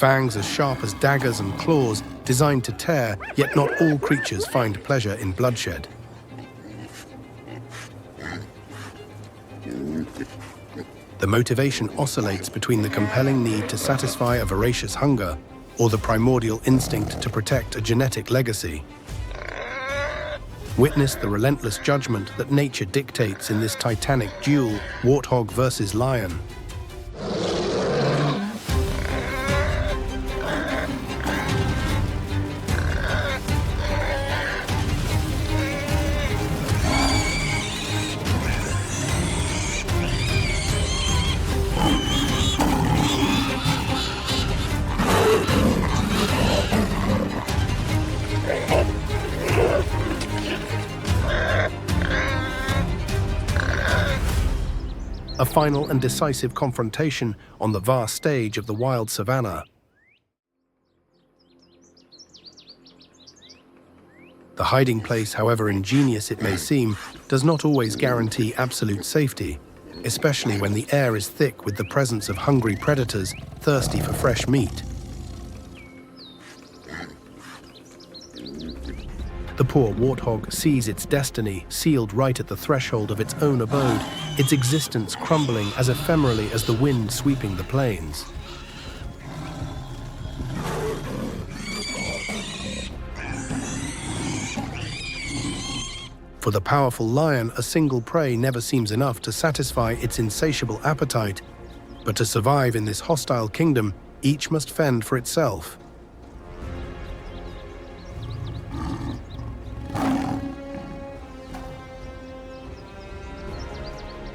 fangs as sharp as daggers and claws designed to tear, yet not all creatures find pleasure in bloodshed. The motivation oscillates between the compelling need to satisfy a voracious hunger or the primordial instinct to protect a genetic legacy. Witness the relentless judgment that nature dictates in this titanic duel, warthog versus lion. A final and decisive confrontation on the vast stage of the wild savannah. The hiding place, however ingenious it may seem, does not always guarantee absolute safety, especially when the air is thick with the presence of hungry predators thirsty for fresh meat. The poor warthog sees its destiny sealed right at the threshold of its own abode, its existence crumbling as ephemerally as the wind sweeping the plains. For the powerful lion, a single prey never seems enough to satisfy its insatiable appetite, but to survive in this hostile kingdom, each must fend for itself.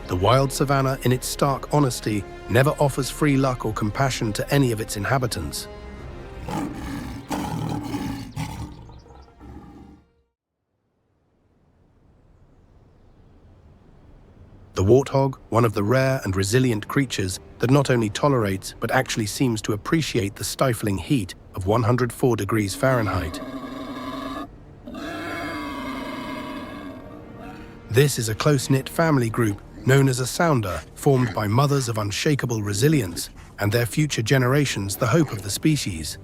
The wild savannah, in its stark honesty, never offers free luck or compassion to any of its inhabitants. The warthog, one of the rare and resilient creatures that not only tolerates but actually seems to appreciate the stifling heat of 104 degrees Fahrenheit. This is a close-knit family group known as a sounder, formed by mothers of unshakable resilience and their future generations the hope of the species.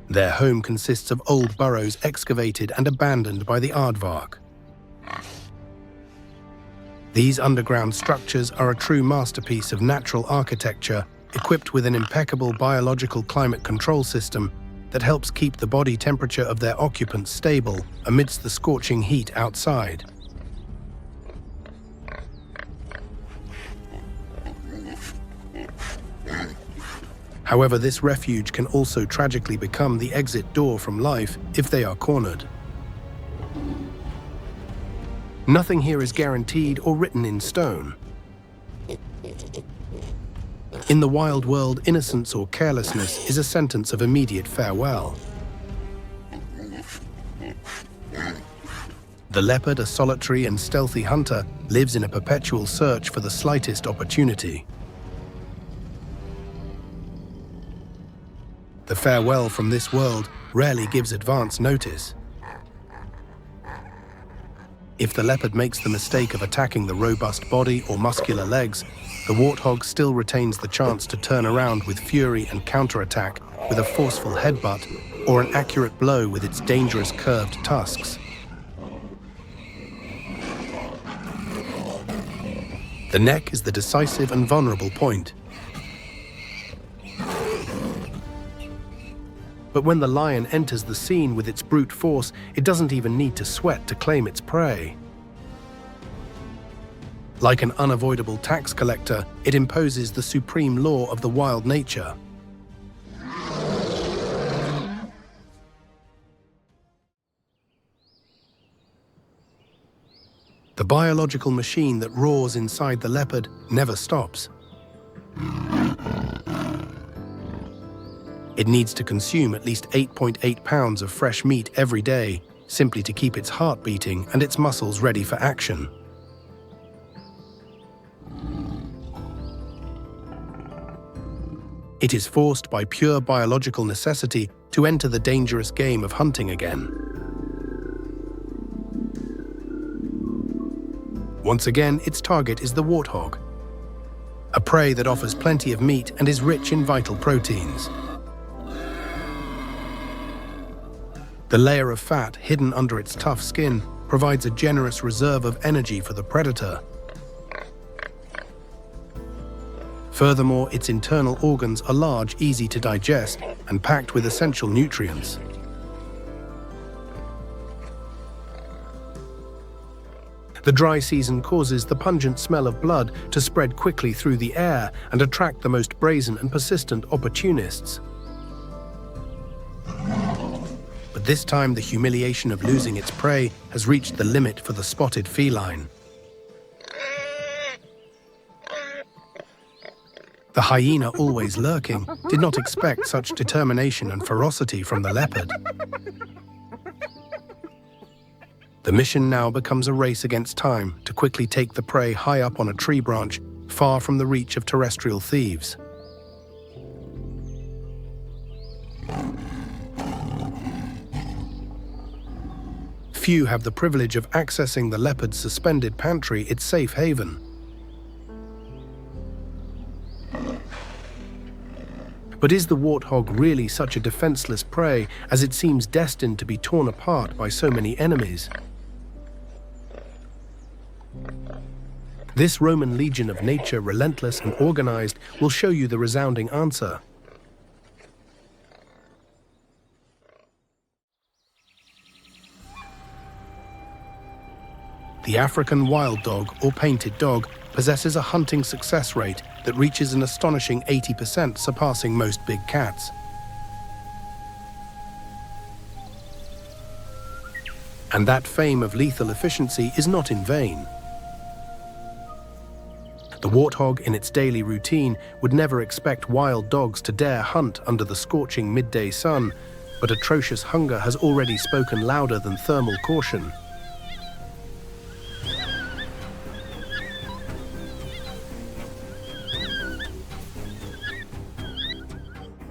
Their home consists of old burrows excavated and abandoned by the aardvark. These underground structures are a true masterpiece of natural architecture, equipped with an impeccable biological climate control system that helps keep the body temperature of their occupants stable amidst the scorching heat outside. However, this refuge can also tragically become the exit door from life if they are cornered. Nothing here is guaranteed or written in stone. In the wild world, innocence or carelessness is a sentence of immediate farewell. The leopard, a solitary and stealthy hunter, lives in a perpetual search for the slightest opportunity. The farewell from this world rarely gives advance notice. If the leopard makes the mistake of attacking the robust body or muscular legs, the warthog still retains the chance to turn around with fury and counterattack with a forceful headbutt or an accurate blow with its dangerous curved tusks. The neck is the decisive and vulnerable point. But when the lion enters the scene with its brute force, it doesn't even need to sweat to claim its prey. Like an unavoidable tax collector, it imposes the supreme law of the wild nature. The biological machine that roars inside the leopard never stops. It needs to consume at least 8.8 pounds of fresh meat every day, simply to keep its heart beating and its muscles ready for action. It is forced by pure biological necessity to enter the dangerous game of hunting again. Once again, its target is the warthog. a prey that offers plenty of meat and is rich in vital proteins. The layer of fat hidden under its tough skin provides a generous reserve of energy for the predator. Furthermore, its internal organs are large, easy to digest, and packed with essential nutrients. The dry season causes the pungent smell of blood to spread quickly through the air and attract the most brazen and persistent opportunists. But this time, the humiliation of losing its prey has reached the limit for the spotted feline. The hyena, always lurking, did not expect such determination and ferocity from the leopard. The mission now becomes a race against time to quickly take the prey high up on a tree branch, far from the reach of terrestrial thieves. Few have the privilege of accessing the leopard's suspended pantry, its safe haven. But is the warthog really such a defenseless prey, as it seems destined to be torn apart by so many enemies? This Roman legion of nature, relentless and organized, will show you the resounding answer. The African wild dog, or painted dog, possesses a hunting success rate that reaches an astonishing 80%, surpassing most big cats. And that fame of lethal efficiency is not in vain. The warthog, in its daily routine, would never expect wild dogs to dare hunt under the scorching midday sun, but atrocious hunger has already spoken louder than thermal caution.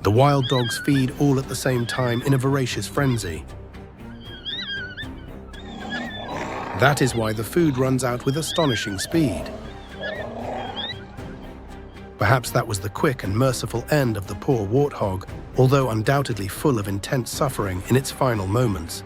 The wild dogs feed all at the same time in a voracious frenzy. That is why the food runs out with astonishing speed. Perhaps that was the quick and merciful end of the poor warthog, although undoubtedly full of intense suffering in its final moments.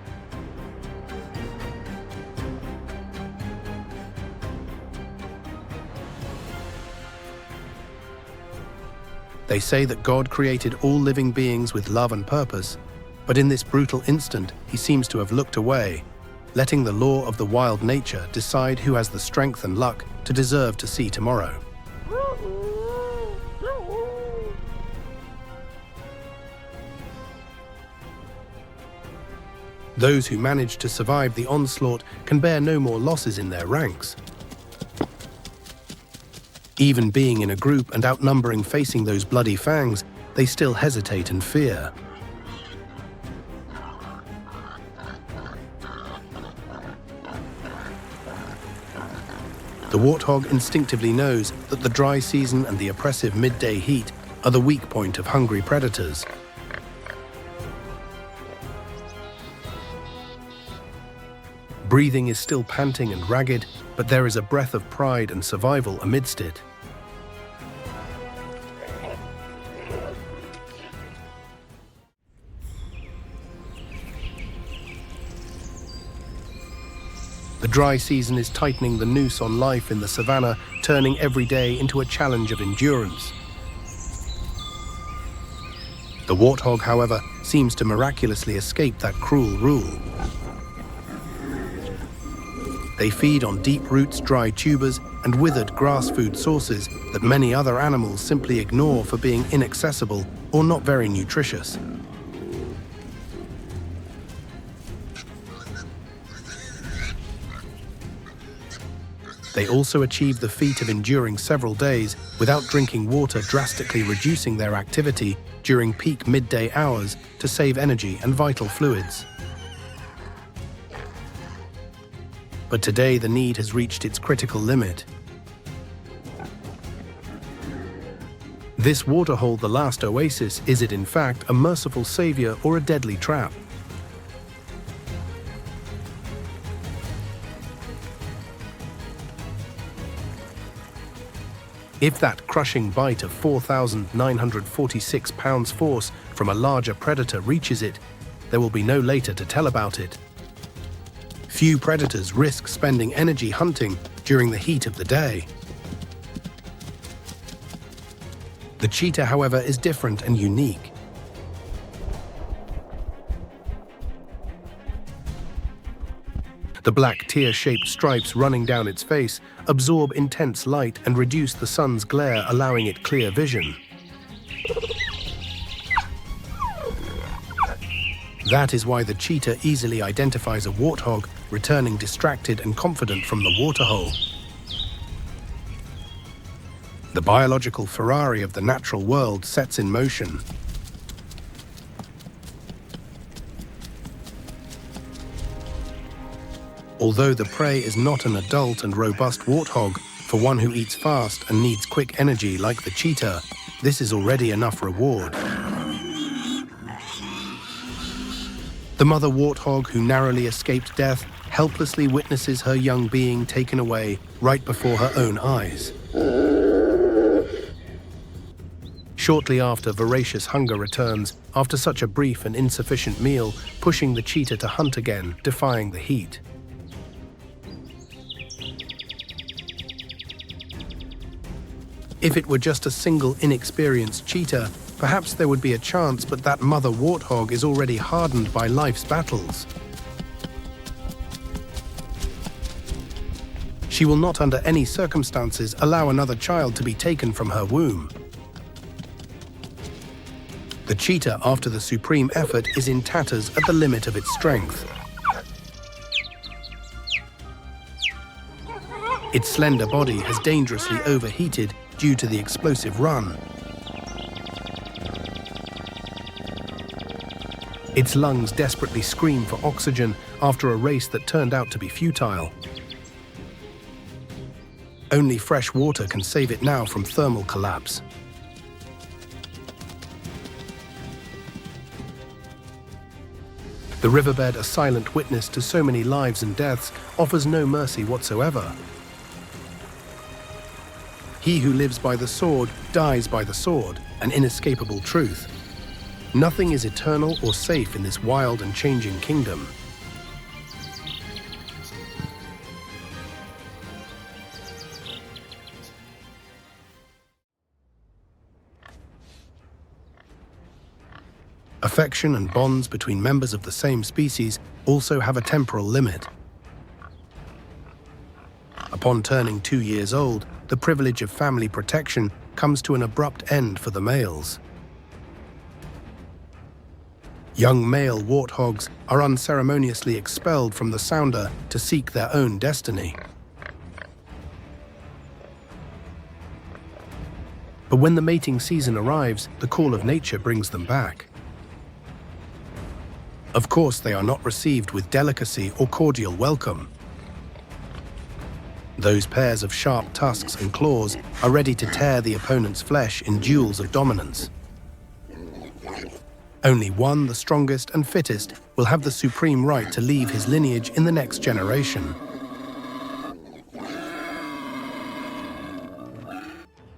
They say that God created all living beings with love and purpose, but in this brutal instant, he seems to have looked away, letting the law of the wild nature decide who has the strength and luck to deserve to see tomorrow. Those who manage to survive the onslaught can bear no more losses in their ranks. Even being in a group and outnumbering facing those bloody fangs, they still hesitate and fear. The warthog instinctively knows that the dry season and the oppressive midday heat are the weak point of hungry predators. Breathing is still panting and ragged, but there is a breath of pride and survival amidst it. The dry season is tightening the noose on life in the savannah, turning every day into a challenge of endurance. The warthog, however, seems to miraculously escape that cruel rule. They feed on deep roots, dry tubers, and withered grass food sources that many other animals simply ignore for being inaccessible or not very nutritious. They also achieve the feat of enduring several days without drinking water, drastically reducing their activity during peak midday hours to save energy and vital fluids. But today the need has reached its critical limit. This waterhole, the last oasis, is it in fact a merciful savior or a deadly trap? If that crushing bite of 4,946 pounds force from a larger predator reaches it, there will be no later to tell about it. Few predators risk spending energy hunting during the heat of the day. The cheetah, however, is different and unique. The black tear-shaped stripes running down its face absorb intense light and reduce the sun's glare, allowing it clear vision. That is why the cheetah easily identifies a warthog, returning distracted and confident from the waterhole. The biological Ferrari of the natural world sets in motion. Although the prey is not an adult and robust warthog, for one who eats fast and needs quick energy like the cheetah, this is already enough reward. The mother warthog, who narrowly escaped death, helplessly witnesses her young being taken away right before her own eyes. Shortly after, voracious hunger returns after such a brief and insufficient meal, pushing the cheetah to hunt again, defying the heat. If it were just a single inexperienced cheetah, perhaps there would be a chance, but that mother warthog is already hardened by life's battles. She will not under any circumstances allow another child to be taken from her womb. The cheetah, after the supreme effort, is in tatters at the limit of its strength. Its slender body has dangerously overheated due to the explosive run. Its lungs desperately scream for oxygen after a race that turned out to be futile. Only fresh water can save it now from thermal collapse. The riverbed, a silent witness to so many lives and deaths, offers no mercy whatsoever. He who lives by the sword dies by the sword, an inescapable truth. Nothing is eternal or safe in this wild and changing kingdom. Affection and bonds between members of the same species also have a temporal limit. Upon turning 2 years old, the privilege of family protection comes to an abrupt end for the males. Young male warthogs are unceremoniously expelled from the sounder to seek their own destiny. But when the mating season arrives, the call of nature brings them back. Of course, they are not received with delicacy or cordial welcome. Those pairs of sharp tusks and claws are ready to tear the opponent's flesh in duels of dominance. Only one, the strongest and fittest, will have the supreme right to leave his lineage in the next generation.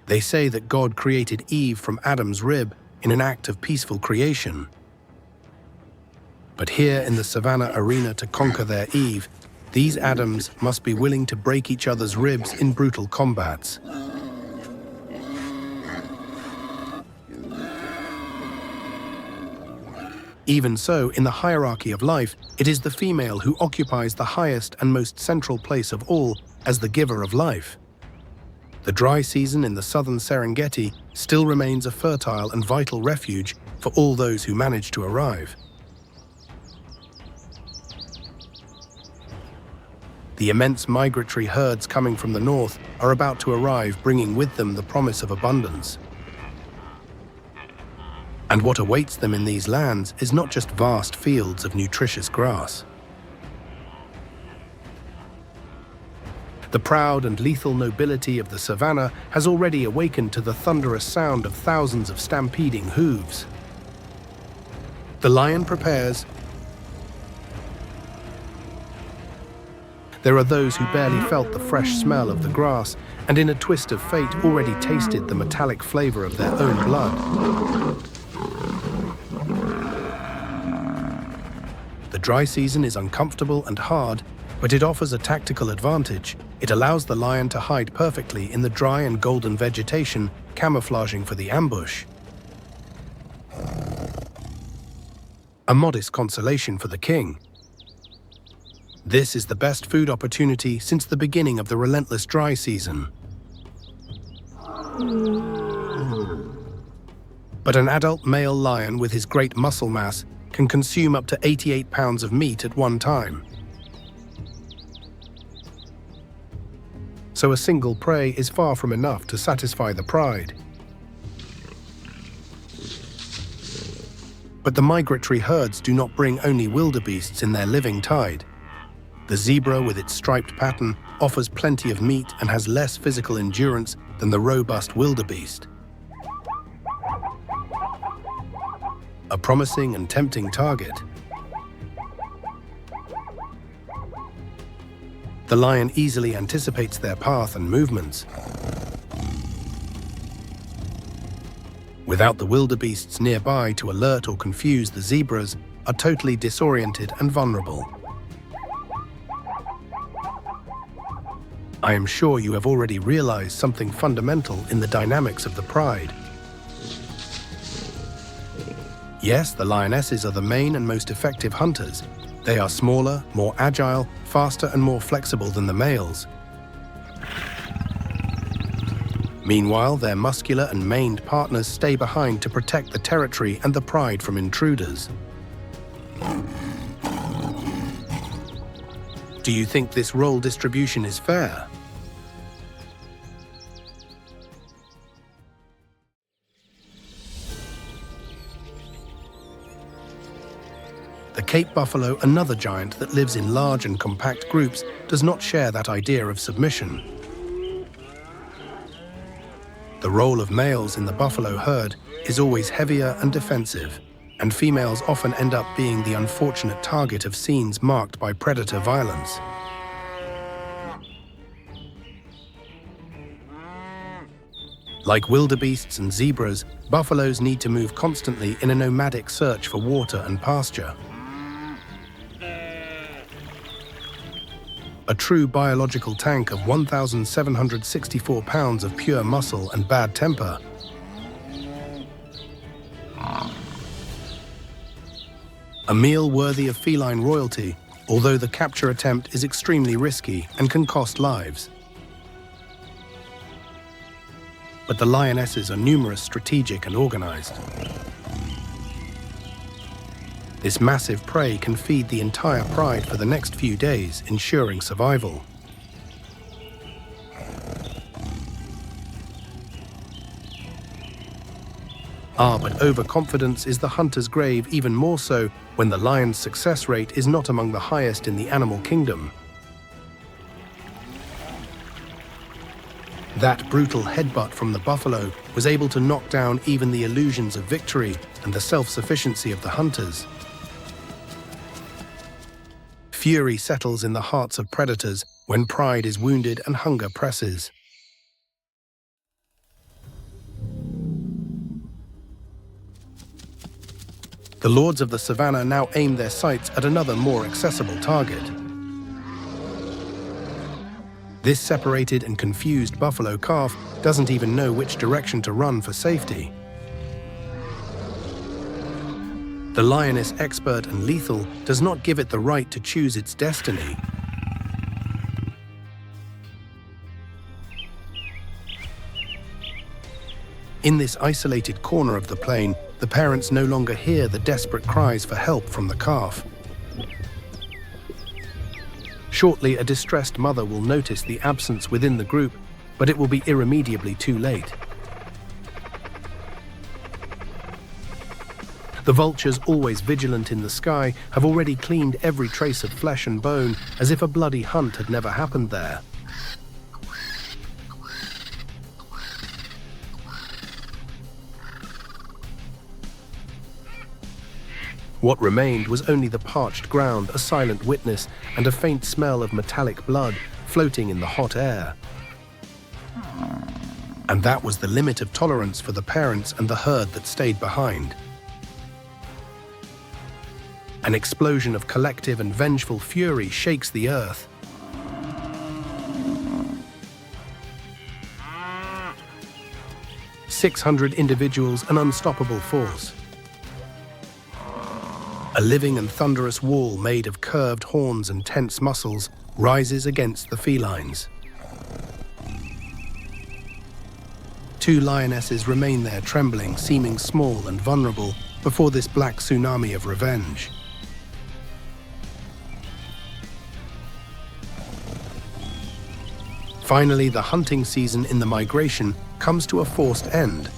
They say that God created Eve from Adam's rib in an act of peaceful creation. But here in the Savannah arena, to conquer their Eve, these Adams must be willing to break each other's ribs in brutal combats. Even so, in the hierarchy of life, it is the female who occupies the highest and most central place of all as the giver of life. The dry season in the southern Serengeti still remains a fertile and vital refuge for all those who manage to arrive. The immense migratory herds coming from the north are about to arrive, bringing with them the promise of abundance. And what awaits them in these lands is not just vast fields of nutritious grass. The proud and lethal nobility of the savannah has already awakened to the thunderous sound of thousands of stampeding hooves. The lion prepares. There are those who barely felt the fresh smell of the grass and in a twist of fate already tasted the metallic flavor of their own blood. The dry season is uncomfortable and hard, but it offers a tactical advantage. It allows the lion to hide perfectly in the dry and golden vegetation, camouflaging for the ambush. A modest consolation for the king. This is the best food opportunity since the beginning of the relentless dry season. But an adult male lion with his great muscle mass can consume up to 88 pounds of meat at one time. So a single prey is far from enough to satisfy the pride. But the migratory herds do not bring only wildebeests in their living tide. The zebra, with its striped pattern, offers plenty of meat and has less physical endurance than the robust wildebeest. A promising and tempting target. The lion easily anticipates their path and movements. Without the wildebeests nearby to alert or confuse, the zebras are totally disoriented and vulnerable. I am sure you have already realized something fundamental in the dynamics of the pride. Yes, the lionesses are the main and most effective hunters. They are smaller, more agile, faster and more flexible than the males. Meanwhile, their muscular and maned partners stay behind to protect the territory and the pride from intruders. Do you think this role distribution is fair? The Cape buffalo, another giant that lives in large and compact groups, does not share that idea of submission. The role of males in the buffalo herd is always heavier and defensive, and females often end up being the unfortunate target of scenes marked by predator violence. Like wildebeests and zebras, buffaloes need to move constantly in a nomadic search for water and pasture. A true biological tank of 1,764 pounds of pure muscle and bad temper. A meal worthy of feline royalty, although the capture attempt is extremely risky and can cost lives. But the lionesses are numerous, strategic and organized. This massive prey can feed the entire pride for the next few days, ensuring survival. But overconfidence is the hunter's grave, even more so when the lion's success rate is not among the highest in the animal kingdom. That brutal headbutt from the buffalo was able to knock down even the illusions of victory and the self-sufficiency of the hunters. Fury settles in the hearts of predators when pride is wounded and hunger presses. The lords of the savannah now aim their sights at another more accessible target. This separated and confused buffalo calf doesn't even know which direction to run for safety. The lioness, expert and lethal, does not give it the right to choose its destiny. In this isolated corner of the plain, the parents no longer hear the desperate cries for help from the calf. Shortly, a distressed mother will notice the absence within the group, but it will be irremediably too late. The vultures, always vigilant in the sky, have already cleaned every trace of flesh and bone, as if a bloody hunt had never happened there. What remained was only the parched ground, a silent witness, and a faint smell of metallic blood floating in the hot air. And that was the limit of tolerance for the parents and the herd that stayed behind. An explosion of collective and vengeful fury shakes the earth. "600 individuals, an unstoppable force. A living and thunderous wall made of curved horns and tense muscles rises against the felines. 2 lionesses remain there trembling, seeming small and vulnerable before this black tsunami of revenge. Finally, the hunting season in the migration comes to a forced end.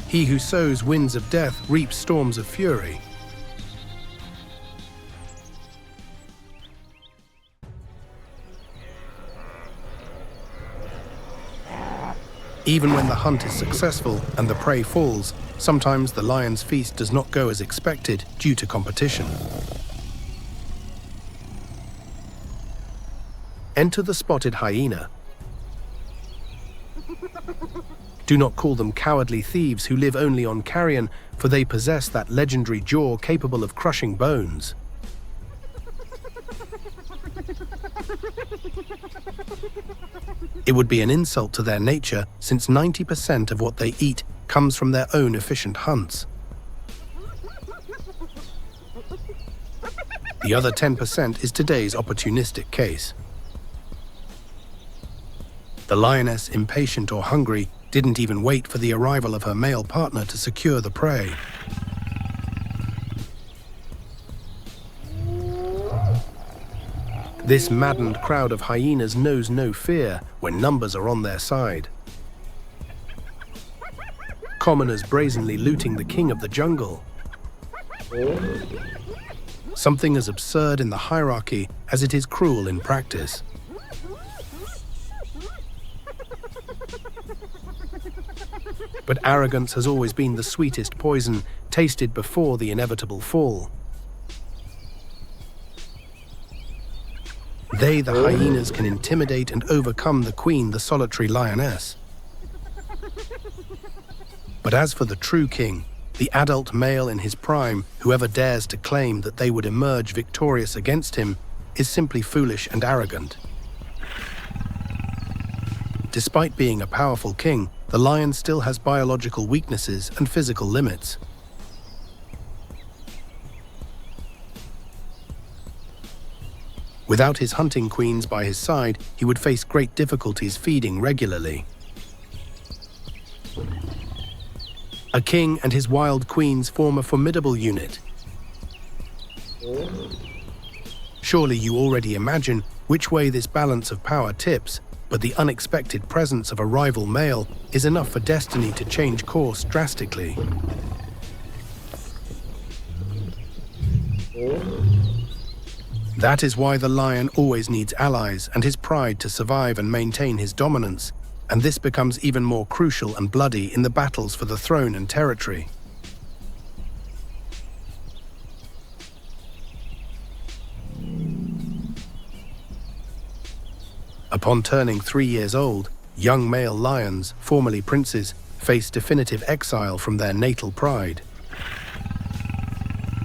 He who sows winds of death reaps storms of fury. Even when the hunt is successful and the prey falls, sometimes the lion's feast does not go as expected due to competition. Enter the spotted hyena. Do not call them cowardly thieves who live only on carrion, for they possess that legendary jaw capable of crushing bones. It would be an insult to their nature, since 90% of what they eat comes from their own efficient hunts. The other 10% is today's opportunistic case. The lioness, impatient or hungry, didn't even wait for the arrival of her male partner to secure the prey. This maddened crowd of hyenas knows no fear when numbers are on their side. Commoners brazenly looting the king of the jungle. Something as absurd in the hierarchy as it is cruel in practice. But arrogance has always been the sweetest poison, tasted before the inevitable fall. They, the hyenas, can intimidate and overcome the queen, the solitary lioness. But as for the true king, the adult male in his prime, whoever dares to claim that they would emerge victorious against him, is simply foolish and arrogant. Despite being a powerful king, the lion still has biological weaknesses and physical limits. Without his hunting queens by his side, he would face great difficulties feeding regularly. A king and his wild queens form a formidable unit. Surely you already imagine which way this balance of power tips, but the unexpected presence of a rival male is enough for destiny to change course drastically. That is why the lion always needs allies and his pride to survive and maintain his dominance, and this becomes even more crucial and bloody in the battles for the throne and territory. Upon turning 3 years old, young male lions, formerly princes, face definitive exile from their natal pride.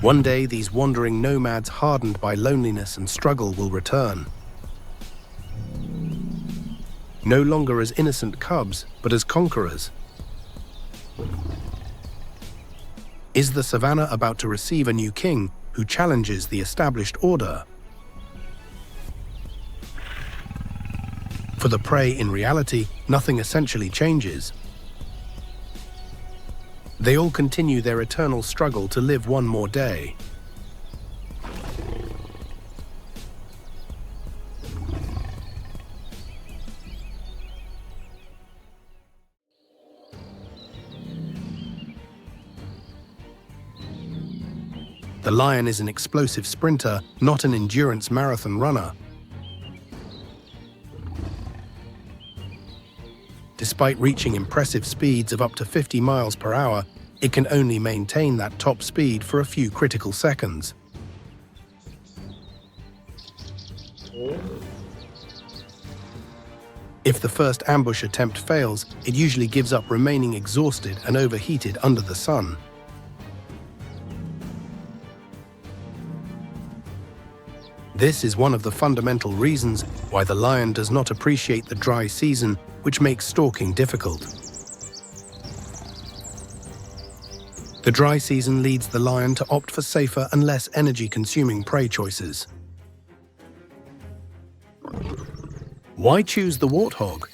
One day, these wandering nomads hardened by loneliness and struggle will return. No longer as innocent cubs, but as conquerors. Is the savannah about to receive a new king who challenges the established order? For the prey, in reality, nothing essentially changes. They all continue their eternal struggle to live one more day. The lion is an explosive sprinter, not an endurance marathon runner. Despite reaching impressive speeds of up to 50 miles per hour, It can only maintain that top speed for a few critical seconds. If the first ambush attempt fails, it usually gives up, remaining exhausted and overheated under the sun. This is one of the fundamental reasons why the lion does not appreciate the dry season, which makes stalking difficult. The dry season leads the lion to opt for safer and less energy-consuming prey choices. Why choose the warthog?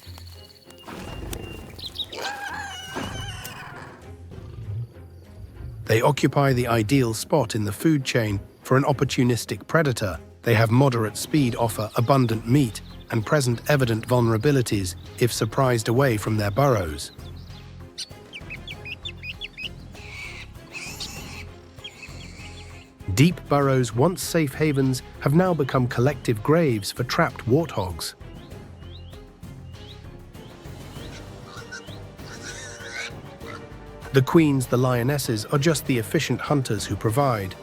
They occupy the ideal spot in the food chain for an opportunistic predator. They have moderate speed, offer abundant meat, and present evident vulnerabilities if surprised away from their burrows. Deep burrows, once safe havens, have now become collective graves for trapped warthogs. The queens, the lionesses, are just the efficient hunters who provide.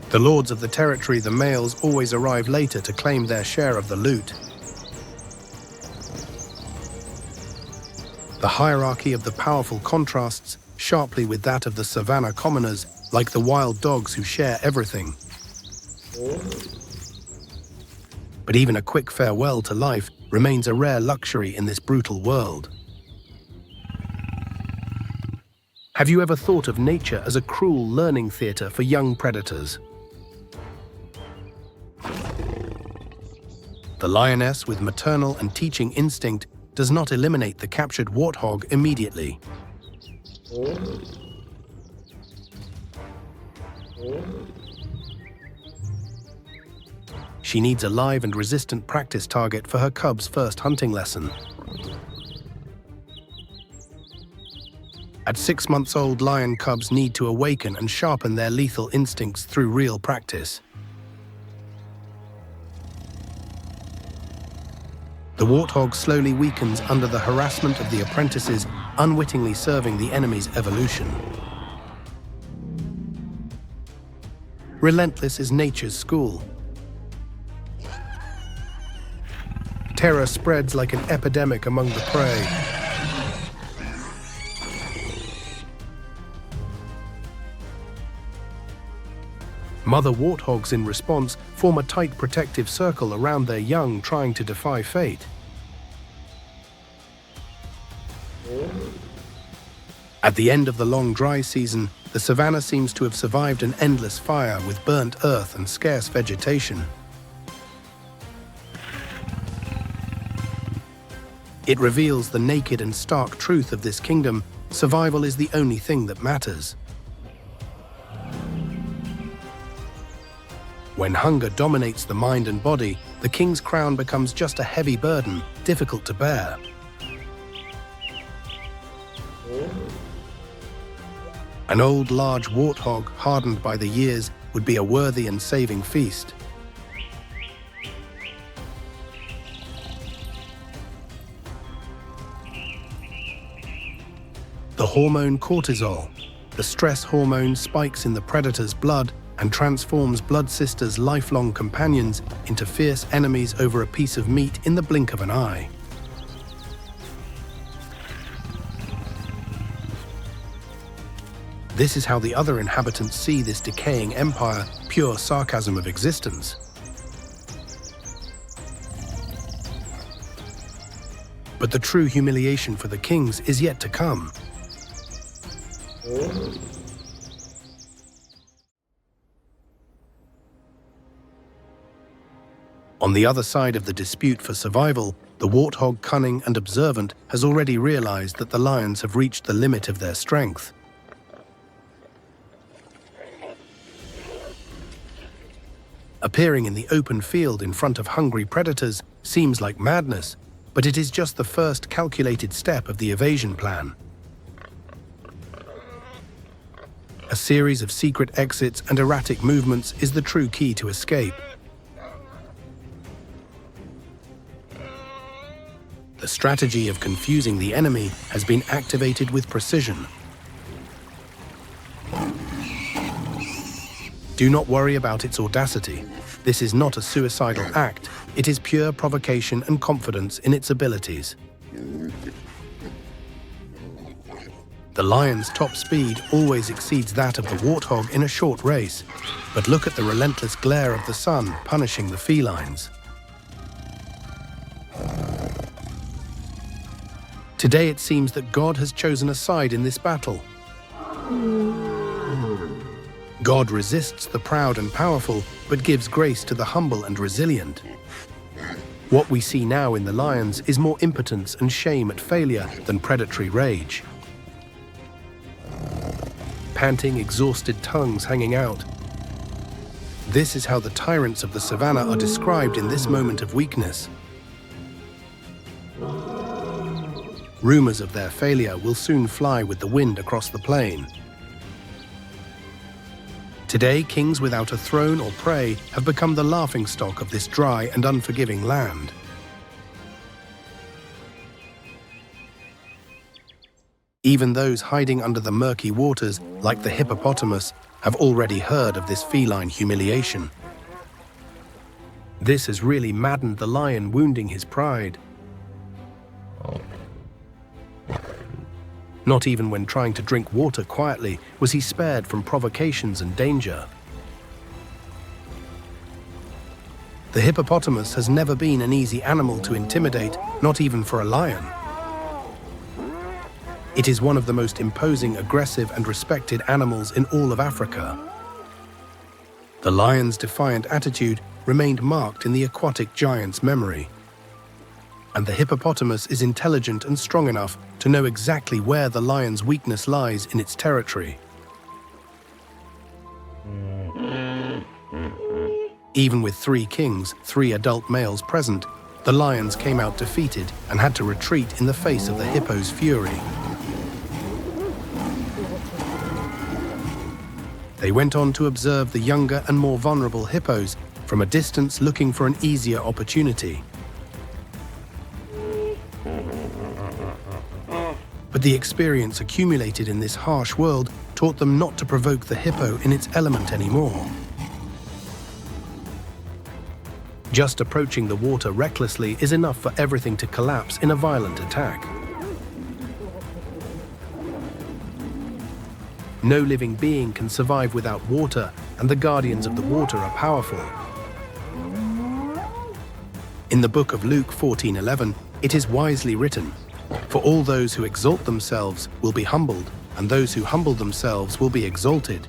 The lords of the territory, the males, always arrive later to claim their share of the loot. The hierarchy of the powerful contrasts sharply with that of the Savannah commoners, like the wild dogs who share everything. But even a quick farewell to life remains a rare luxury in this brutal world. Have you ever thought of nature as a cruel learning theatre for young predators? The lioness, with maternal and teaching instinct, does not eliminate the captured warthog immediately. She needs a live and resistant practice target for her cub's first hunting lesson. At 6 months old, lion cubs need to awaken and sharpen their lethal instincts through real practice. The warthog slowly weakens under the harassment of the apprentices, unwittingly serving the enemy's evolution. Relentless is nature's school. Terror spreads like an epidemic among the prey. Mother warthogs, in response, form a tight protective circle around their young, trying to defy fate. At the end of the long dry season, the savannah seems to have survived an endless fire with burnt earth and scarce vegetation. It reveals the naked and stark truth of this kingdom: survival is the only thing that matters. When hunger dominates the mind and body, the king's crown becomes just a heavy burden, difficult to bear. An old, large warthog, hardened by the years, would be a worthy and saving feast. The hormone cortisol, the stress hormone, spikes in the predator's blood and transforms blood sisters, lifelong companions, into fierce enemies over a piece of meat in the blink of an eye. This is how the other inhabitants see this decaying empire, pure sarcasm of existence. But the true humiliation for the kings is yet to come. On the other side of the dispute for survival, the warthog, cunning and observant, has already realized that the lions have reached the limit of their strength. Appearing in the open field in front of hungry predators seems like madness, but it is just the first calculated step of the evasion plan. A series of secret exits and erratic movements is the true key to escape. The strategy of confusing the enemy has been activated with precision. Do not worry about its audacity. This is not a suicidal act. It is pure provocation and confidence in its abilities. The lion's top speed always exceeds that of the warthog in a short race, but look at the relentless glare of the sun punishing the felines. Today it seems that God has chosen a side in this battle. God resists the proud and powerful, but gives grace to the humble and resilient. What we see now in the lions is more impotence and shame at failure than predatory rage. Panting, exhausted tongues hanging out. This is how the tyrants of the savannah are described in this moment of weakness. Rumors of their failure will soon fly with the wind across the plain. Today, kings without a throne or prey have become the laughingstock of this dry and unforgiving land. Even those hiding under the murky waters, like the hippopotamus, have already heard of this feline humiliation. This has really maddened the lion, wounding his pride. Not even when trying to drink water quietly was he spared from provocations and danger. The hippopotamus has never been an easy animal to intimidate, not even for a lion. It is one of the most imposing, aggressive, and respected animals in all of Africa. The lion's defiant attitude remained marked in the aquatic giant's memory. And the hippopotamus is intelligent and strong enough to know exactly where the lion's weakness lies in its territory. Even with 3 kings, 3 adult males present, the lions came out defeated and had to retreat in the face of the hippo's fury. They went on to observe the younger and more vulnerable hippos from a distance, looking for an easier opportunity. But the experience accumulated in this harsh world taught them not to provoke the hippo in its element anymore. Just approaching the water recklessly is enough for everything to collapse in a violent attack. No living being can survive without water, and the guardians of the water are powerful. In the book of Luke 14:11, it is wisely written, "For all those who exalt themselves will be humbled, and those who humble themselves will be exalted."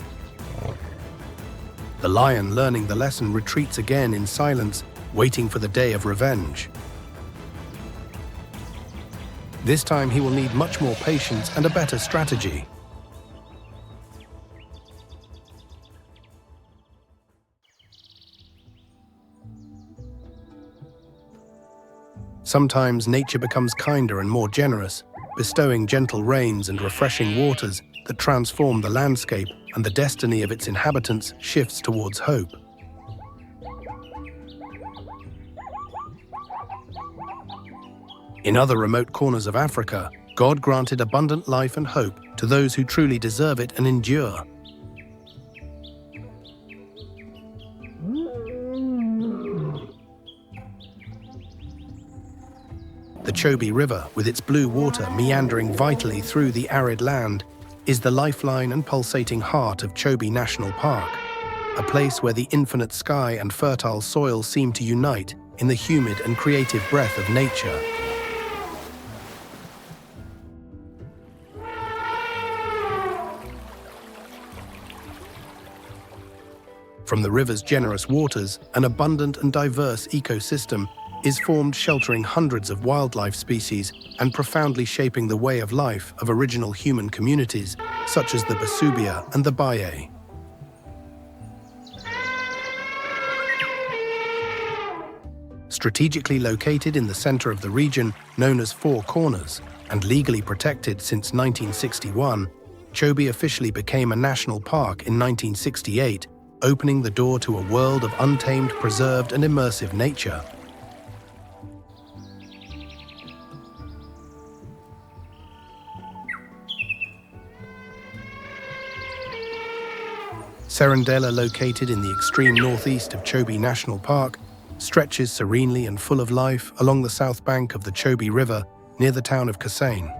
The lion, learning the lesson, retreats again in silence, waiting for the day of revenge. This time he will need much more patience and a better strategy. Sometimes nature becomes kinder and more generous, bestowing gentle rains and refreshing waters that transform the landscape, and the destiny of its inhabitants shifts towards hope. In other remote corners of Africa, God granted abundant life and hope to those who truly deserve it and endure. The Chobe River, with its blue water meandering vitally through the arid land, is the lifeline and pulsating heart of Chobe National Park, a place where the infinite sky and fertile soil seem to unite in the humid and creative breath of nature. From the river's generous waters, an abundant and diverse ecosystem is formed, sheltering hundreds of wildlife species and profoundly shaping the way of life of original human communities, such as the Basubia and the Baye. Strategically located in the center of the region, known as Four Corners, and legally protected since 1961, Chobe officially became a national park in 1968, opening the door to a world of untamed, preserved, and immersive nature. Serendela, located in the extreme northeast of Chobe National Park, stretches serenely and full of life along the south bank of the Chobe River near the town of Kasane.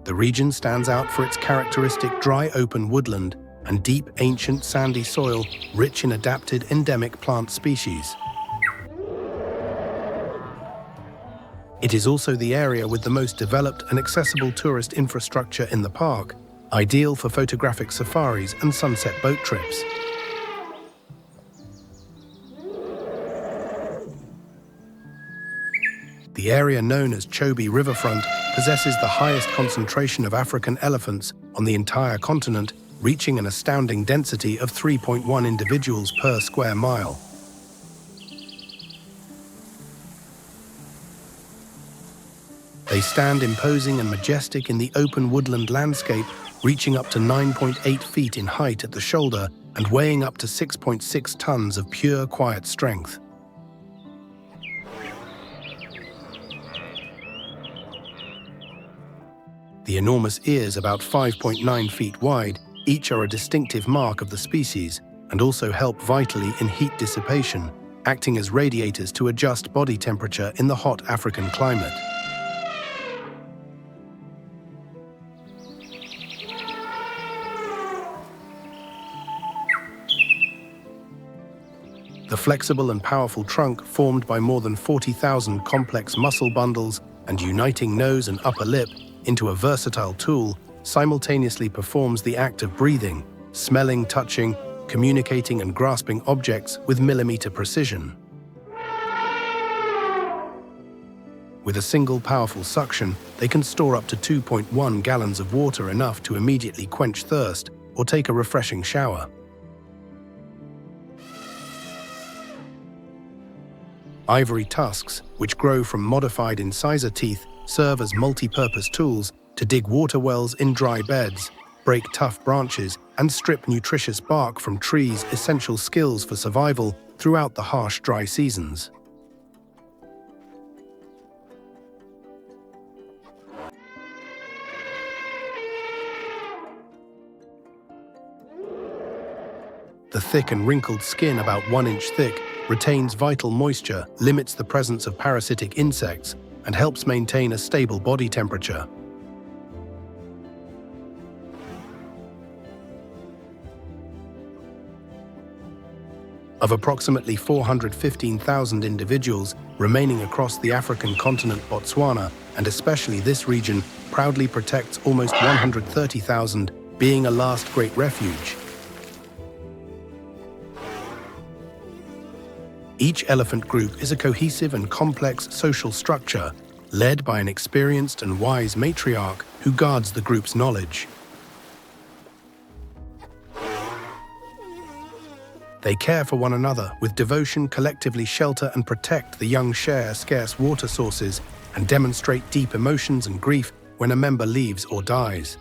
The region stands out for its characteristic dry open woodland and deep ancient sandy soil rich in adapted endemic plant species. It is also the area with the most developed and accessible tourist infrastructure in the park, ideal for photographic safaris and sunset boat trips. The area known as Chobe Riverfront possesses the highest concentration of African elephants on the entire continent, reaching an astounding density of 3.1 individuals per square mile. They stand imposing and majestic in the open woodland landscape, reaching up to 9.8 feet in height at the shoulder and weighing up to 6.6 tons of pure, quiet strength. The enormous ears, about 5.9 feet wide, each are a distinctive mark of the species and also help vitally in heat dissipation, acting as radiators to adjust body temperature in the hot African climate. The flexible and powerful trunk, formed by more than 40,000 complex muscle bundles and uniting nose and upper lip into a versatile tool, simultaneously performs the act of breathing, smelling, touching, communicating and grasping objects with millimeter precision. With a single powerful suction, they can store up to 2.1 gallons of water, enough to immediately quench thirst or take a refreshing shower. Ivory tusks, which grow from modified incisor teeth, serve as multi-purpose tools to dig water wells in dry beds, break tough branches, and strip nutritious bark from trees, essential skills for survival throughout the harsh dry seasons. The thick and wrinkled skin, about 1 inch thick, retains vital moisture, limits the presence of parasitic insects, and helps maintain a stable body temperature. Of approximately 415,000 individuals remaining across the African continent, Botswana, and especially this region, proudly protects almost 130,000, being a last great refuge. Each elephant group is a cohesive and complex social structure, led by an experienced and wise matriarch who guards the group's knowledge. They care for one another with devotion, collectively shelter and protect the young, share scarce water sources, and demonstrate deep emotions and grief when a member leaves or dies.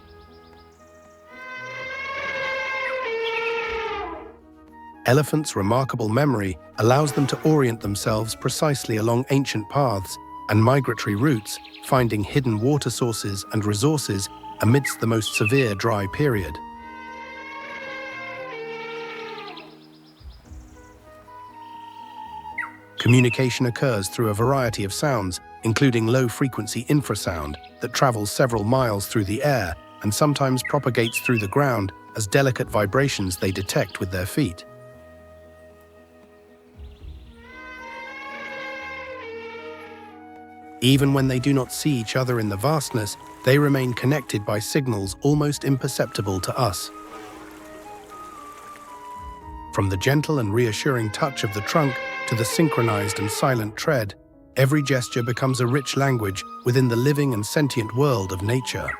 Elephants' remarkable memory allows them to orient themselves precisely along ancient paths and migratory routes, finding hidden water sources and resources amidst the most severe dry period. Communication occurs through a variety of sounds, including low-frequency infrasound that travels several miles through the air and sometimes propagates through the ground as delicate vibrations they detect with their feet. Even when they do not see each other in the vastness, they remain connected by signals almost imperceptible to us. From the gentle and reassuring touch of the trunk to the synchronized and silent tread, every gesture becomes a rich language within the living and sentient world of nature.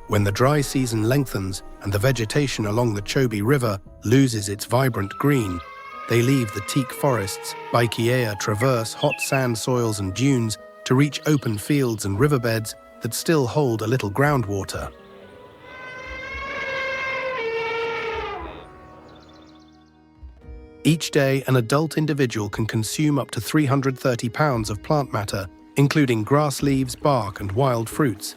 When the dry season lengthens and the vegetation along the Chobe River loses its vibrant green, they leave the teak forests, Baikea traverse hot sand soils and dunes to reach open fields and riverbeds that still hold a little groundwater. Each day, an adult individual can consume up to 330 pounds of plant matter, including grass leaves, bark, and wild fruits.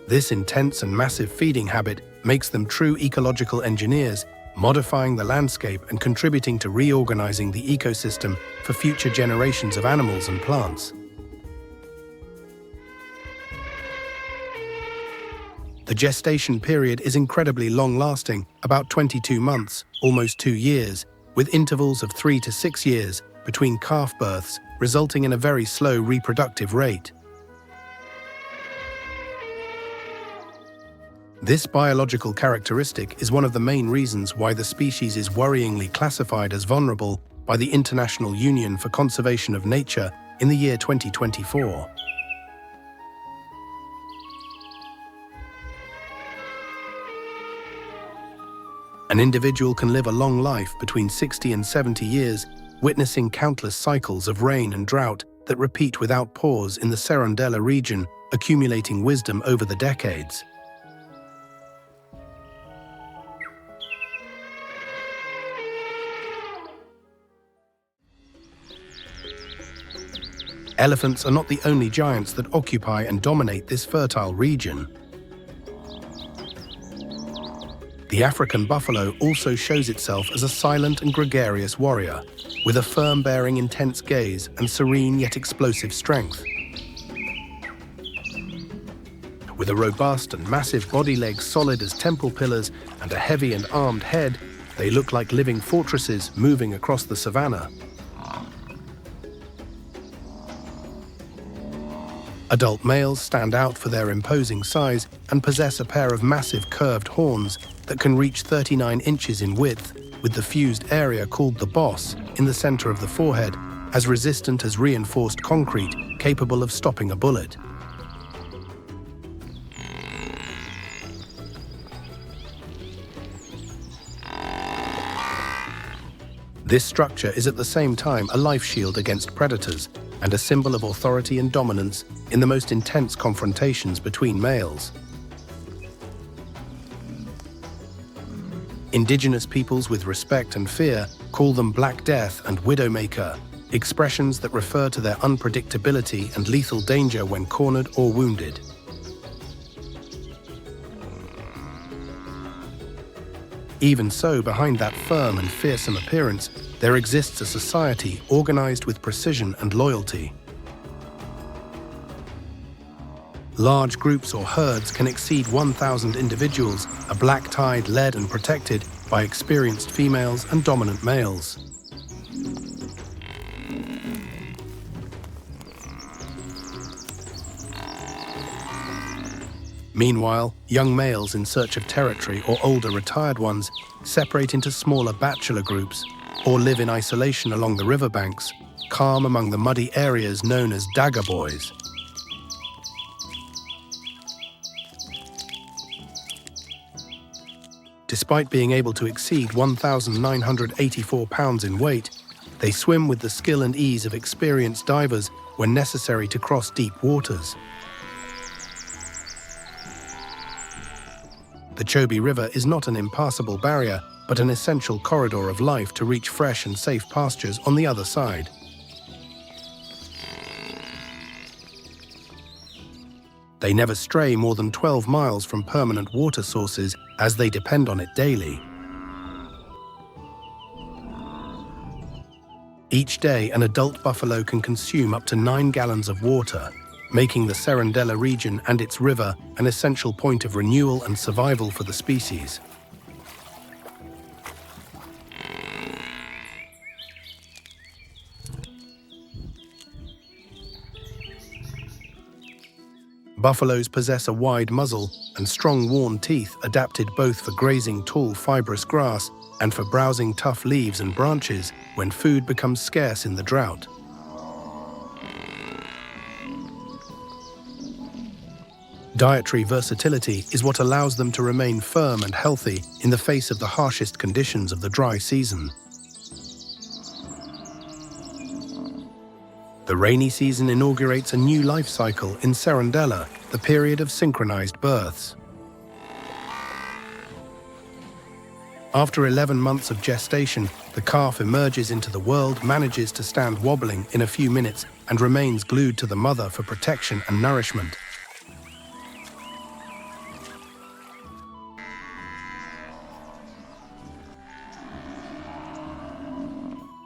This intense and massive feeding habit makes them true ecological engineers, modifying the landscape and contributing to reorganizing the ecosystem for future generations of animals and plants. The gestation period is incredibly long-lasting, about 22 months, almost 2 years, with intervals of 3 to 6 years between calf births, resulting in a very slow reproductive rate. This biological characteristic is one of the main reasons why the species is worryingly classified as vulnerable by the International Union for Conservation of Nature in the year 2024. An individual can live a long life between 60 and 70 years, witnessing countless cycles of rain and drought that repeat without pause in the Serondella region, accumulating wisdom over the decades. Elephants are not the only giants that occupy and dominate this fertile region. The African buffalo also shows itself as a silent and gregarious warrior, with a firm bearing, intense gaze, and serene yet explosive strength. With a robust and massive body, legs solid as temple pillars, and a heavy and armed head, they look like living fortresses moving across the savannah. Adult males stand out for their imposing size and possess a pair of massive curved horns that can reach 39 inches in width, with the fused area called the boss in the center of the forehead, as resistant as reinforced concrete, capable of stopping a bullet. This structure is at the same time a life shield against predators and a symbol of authority and dominance in the most intense confrontations between males. Indigenous peoples with respect and fear call them Black Death and Widowmaker, expressions that refer to their unpredictability and lethal danger when cornered or wounded. Even so, behind that firm and fearsome appearance, there exists a society organized with precision and loyalty. Large groups or herds can exceed 1,000 individuals, are black-tied, led and protected by experienced females and dominant males. Meanwhile, young males in search of territory or older retired ones separate into smaller bachelor groups or live in isolation along the riverbanks, calm among the muddy areas known as dagger boys. Despite being able to exceed 1,984 pounds in weight, they swim with the skill and ease of experienced divers when necessary to cross deep waters. The Chobe River is not an impassable barrier, but an essential corridor of life to reach fresh and safe pastures on the other side. They never stray more than 12 miles from permanent water sources as they depend on it daily. Each day, an adult buffalo can consume up to 9 gallons of water, making the Serondella region and its river an essential point of renewal and survival for the species. Buffaloes possess a wide muzzle and strong worn teeth adapted both for grazing tall fibrous grass and for browsing tough leaves and branches when food becomes scarce in the drought. Dietary versatility is what allows them to remain firm and healthy in the face of the harshest conditions of the dry season. The rainy season inaugurates a new life cycle in Serondella, the period of synchronized births. After 11 months of gestation, the calf emerges into the world, manages to stand wobbling in a few minutes, and remains glued to the mother for protection and nourishment.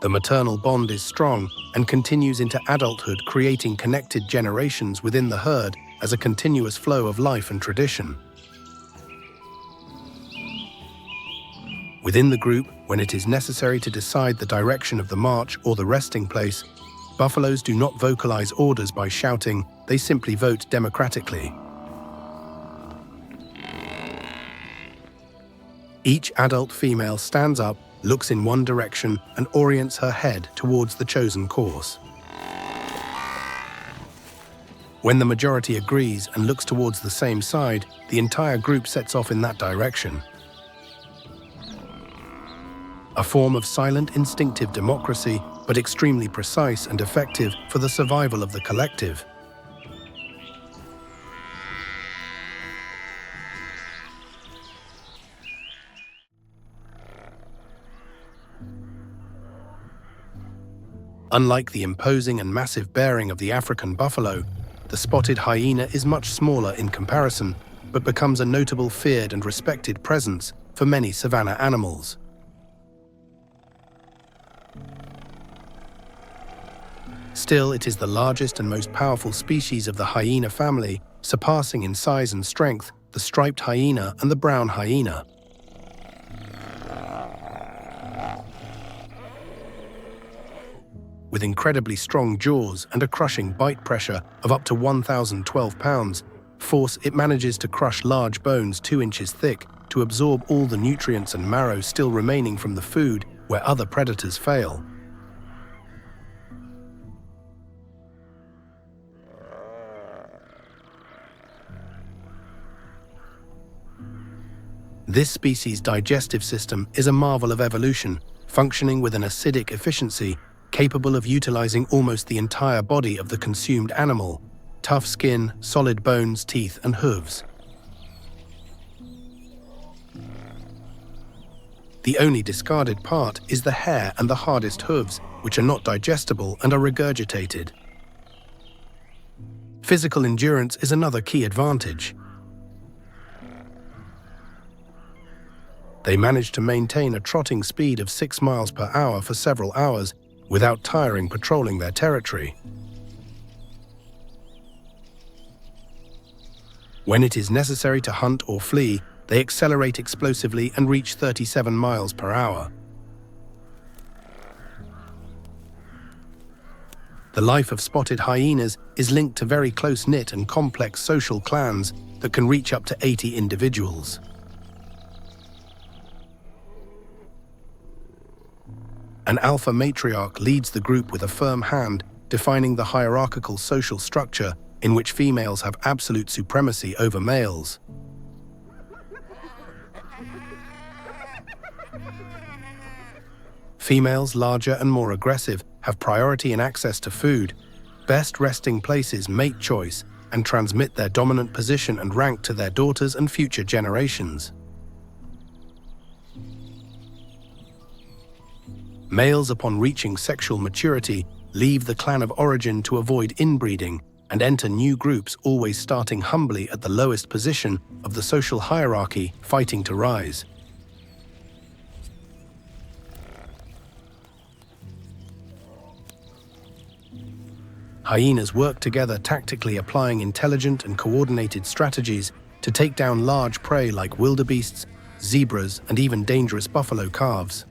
The maternal bond is strong and continues into adulthood, creating connected generations within the herd as a continuous flow of life and tradition. Within the group, when it is necessary to decide the direction of the march or the resting place, buffaloes do not vocalize orders by shouting, they simply vote democratically. Each adult female stands up, looks in one direction, and orients her head towards the chosen course. When the majority agrees and looks towards the same side, the entire group sets off in that direction. A form of silent, instinctive democracy, but extremely precise and effective for the survival of the collective. Unlike the imposing and massive bearing of the African buffalo, the spotted hyena is much smaller in comparison, but becomes a notable, feared and respected presence for many savanna animals. Still, it is the largest and most powerful species of the hyena family, surpassing in size and strength the striped hyena and the brown hyena. With incredibly strong jaws and a crushing bite pressure of up to 1,012 pounds, force it manages to crush large bones 2 inches thick to absorb all the nutrients and marrow still remaining from the food where other predators fail. This species' digestive system is a marvel of evolution, functioning with an acidic efficiency capable of utilizing almost the entire body of the consumed animal: tough skin, solid bones, teeth, and hooves. The only discarded part is the hair and the hardest hooves, which are not digestible and are regurgitated. Physical endurance is another key advantage. They manage to maintain a trotting speed of 6 miles per hour for several hours without tiring patrolling their territory. When it is necessary to hunt or flee, they accelerate explosively and reach 37 miles per hour. The life of spotted hyenas is linked to very close-knit and complex social clans that can reach up to 80 individuals. An alpha matriarch leads the group with a firm hand, defining the hierarchical social structure in which females have absolute supremacy over males. Females, larger and more aggressive, have priority in access to food, best resting places, mate choice, and transmit their dominant position and rank to their daughters and future generations. Males, upon reaching sexual maturity, leave the clan of origin to avoid inbreeding and enter new groups, always starting humbly at the lowest position of the social hierarchy, fighting to rise. Hyenas work together, tactically applying intelligent and coordinated strategies to take down large prey like wildebeests, zebras, and even dangerous buffalo calves.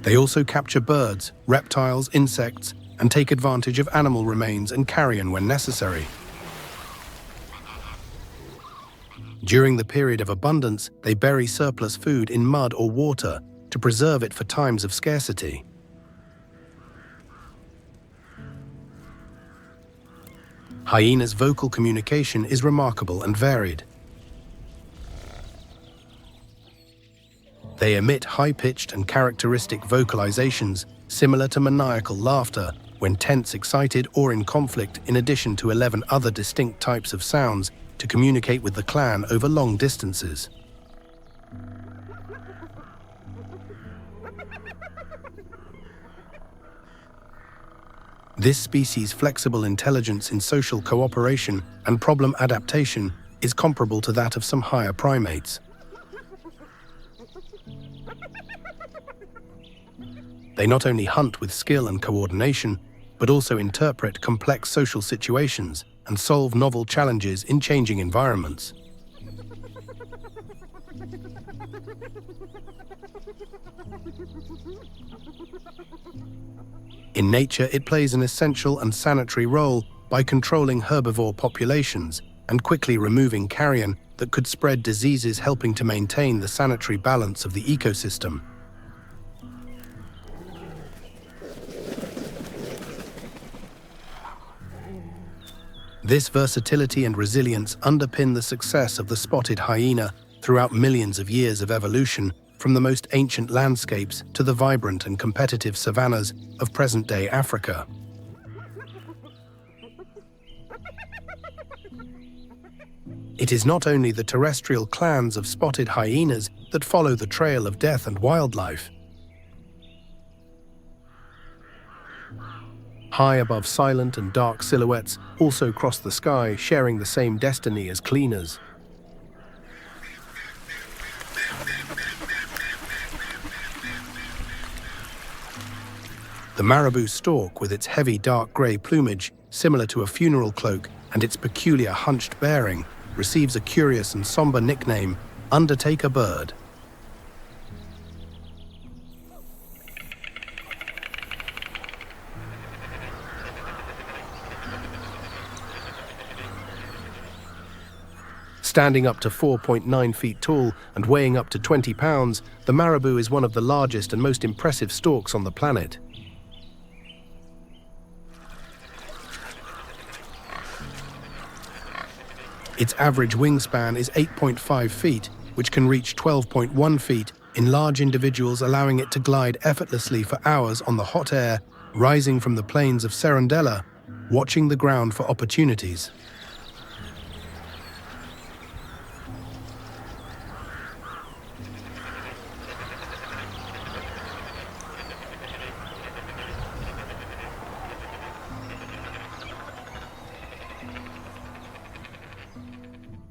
They also capture birds, reptiles, insects, and take advantage of animal remains and carrion when necessary. During the period of abundance, they bury surplus food in mud or water to preserve it for times of scarcity. Hyenas' vocal communication is remarkable and varied. They emit high-pitched and characteristic vocalizations similar to maniacal laughter when tense, excited, or in conflict, in addition to 11 other distinct types of sounds to communicate with the clan over long distances. This species' flexible intelligence in social cooperation and problem adaptation is comparable to that of some higher primates. They not only hunt with skill and coordination, but also interpret complex social situations and solve novel challenges in changing environments. In nature, it plays an essential and sanitary role by controlling herbivore populations and quickly removing carrion that could spread diseases, helping to maintain the sanitary balance of the ecosystem. This versatility and resilience underpin the success of the spotted hyena throughout millions of years of evolution, from the most ancient landscapes to the vibrant and competitive savannas of present-day Africa. It is not only the terrestrial clans of spotted hyenas that follow the trail of death and wildlife. High above silent and dark silhouettes also cross the sky, sharing the same destiny as cleaners. The marabou stork, with its heavy dark grey plumage, similar to a funeral cloak, and its peculiar hunched bearing, receives a curious and somber nickname, Undertaker Bird. Standing up to 4.9 feet tall and weighing up to 20 pounds, the marabou is one of the largest and most impressive storks on the planet. Its average wingspan is 8.5 feet, which can reach 12.1 feet in large individuals, allowing it to glide effortlessly for hours on the hot air, rising from the plains of Serendella, watching the ground for opportunities.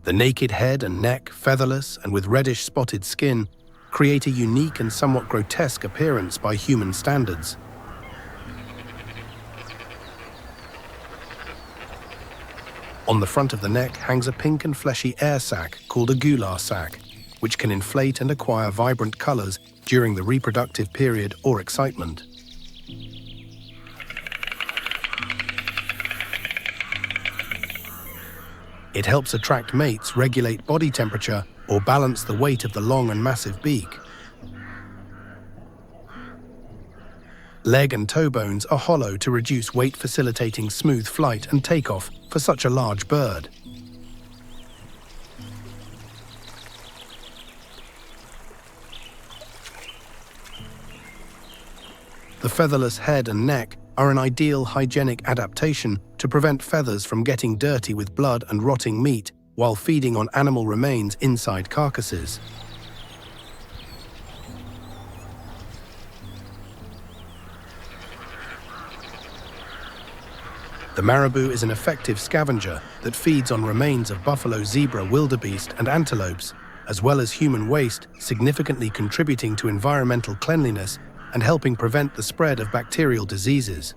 The naked head and neck, featherless and with reddish spotted skin, create a unique and somewhat grotesque appearance by human standards. On the front of the neck hangs a pink and fleshy air sac called a gular sac, which can inflate and acquire vibrant colors during the reproductive period or excitement. It helps attract mates, regulate body temperature, or balance the weight of the long and massive beak. Leg and toe bones are hollow to reduce weight, facilitating smooth flight and takeoff for such a large bird. The featherless head and neck are an ideal hygienic adaptation to prevent feathers from getting dirty with blood and rotting meat while feeding on animal remains inside carcasses. The marabou is an effective scavenger that feeds on remains of buffalo, zebra, wildebeest, and antelopes, as well as human waste, significantly contributing to environmental cleanliness and helping prevent the spread of bacterial diseases.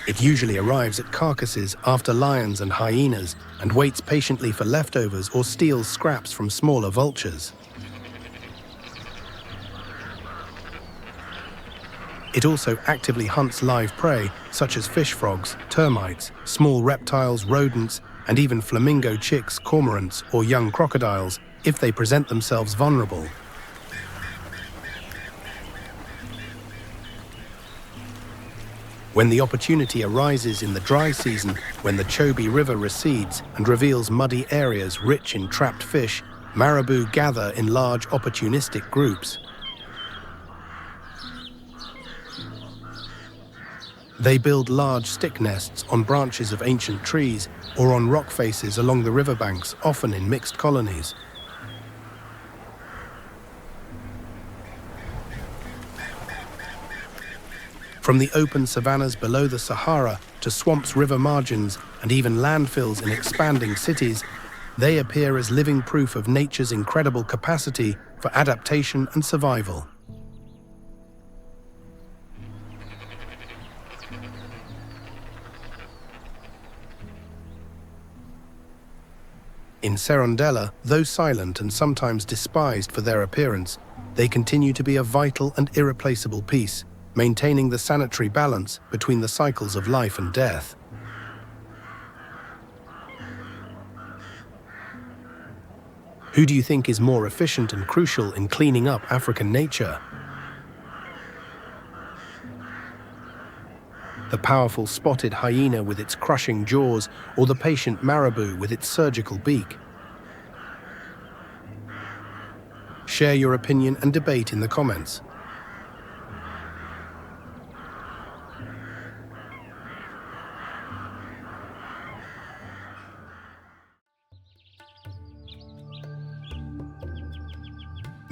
It usually arrives at carcasses after lions and hyenas and waits patiently for leftovers or steals scraps from smaller vultures. It also actively hunts live prey such as fish frogs, termites, small reptiles, rodents, and even flamingo chicks, cormorants, or young crocodiles if they present themselves vulnerable. When the opportunity arises in the dry season, when the Chobe River recedes and reveals muddy areas rich in trapped fish, marabou gather in large opportunistic groups. They build large stick nests on branches of ancient trees or on rock faces along the riverbanks, often in mixed colonies. From the open savannas below the Sahara to swamps, river margins, and even landfills in expanding cities, they appear as living proof of nature's incredible capacity for adaptation and survival. In Cerundella, though silent and sometimes despised for their appearance, they continue to be a vital and irreplaceable piece, maintaining the sanitary balance between the cycles of life and death. Who do you think is more efficient and crucial in cleaning up African nature? The powerful spotted hyena with its crushing jaws, or the patient marabou with its surgical beak? Share your opinion and debate in the comments.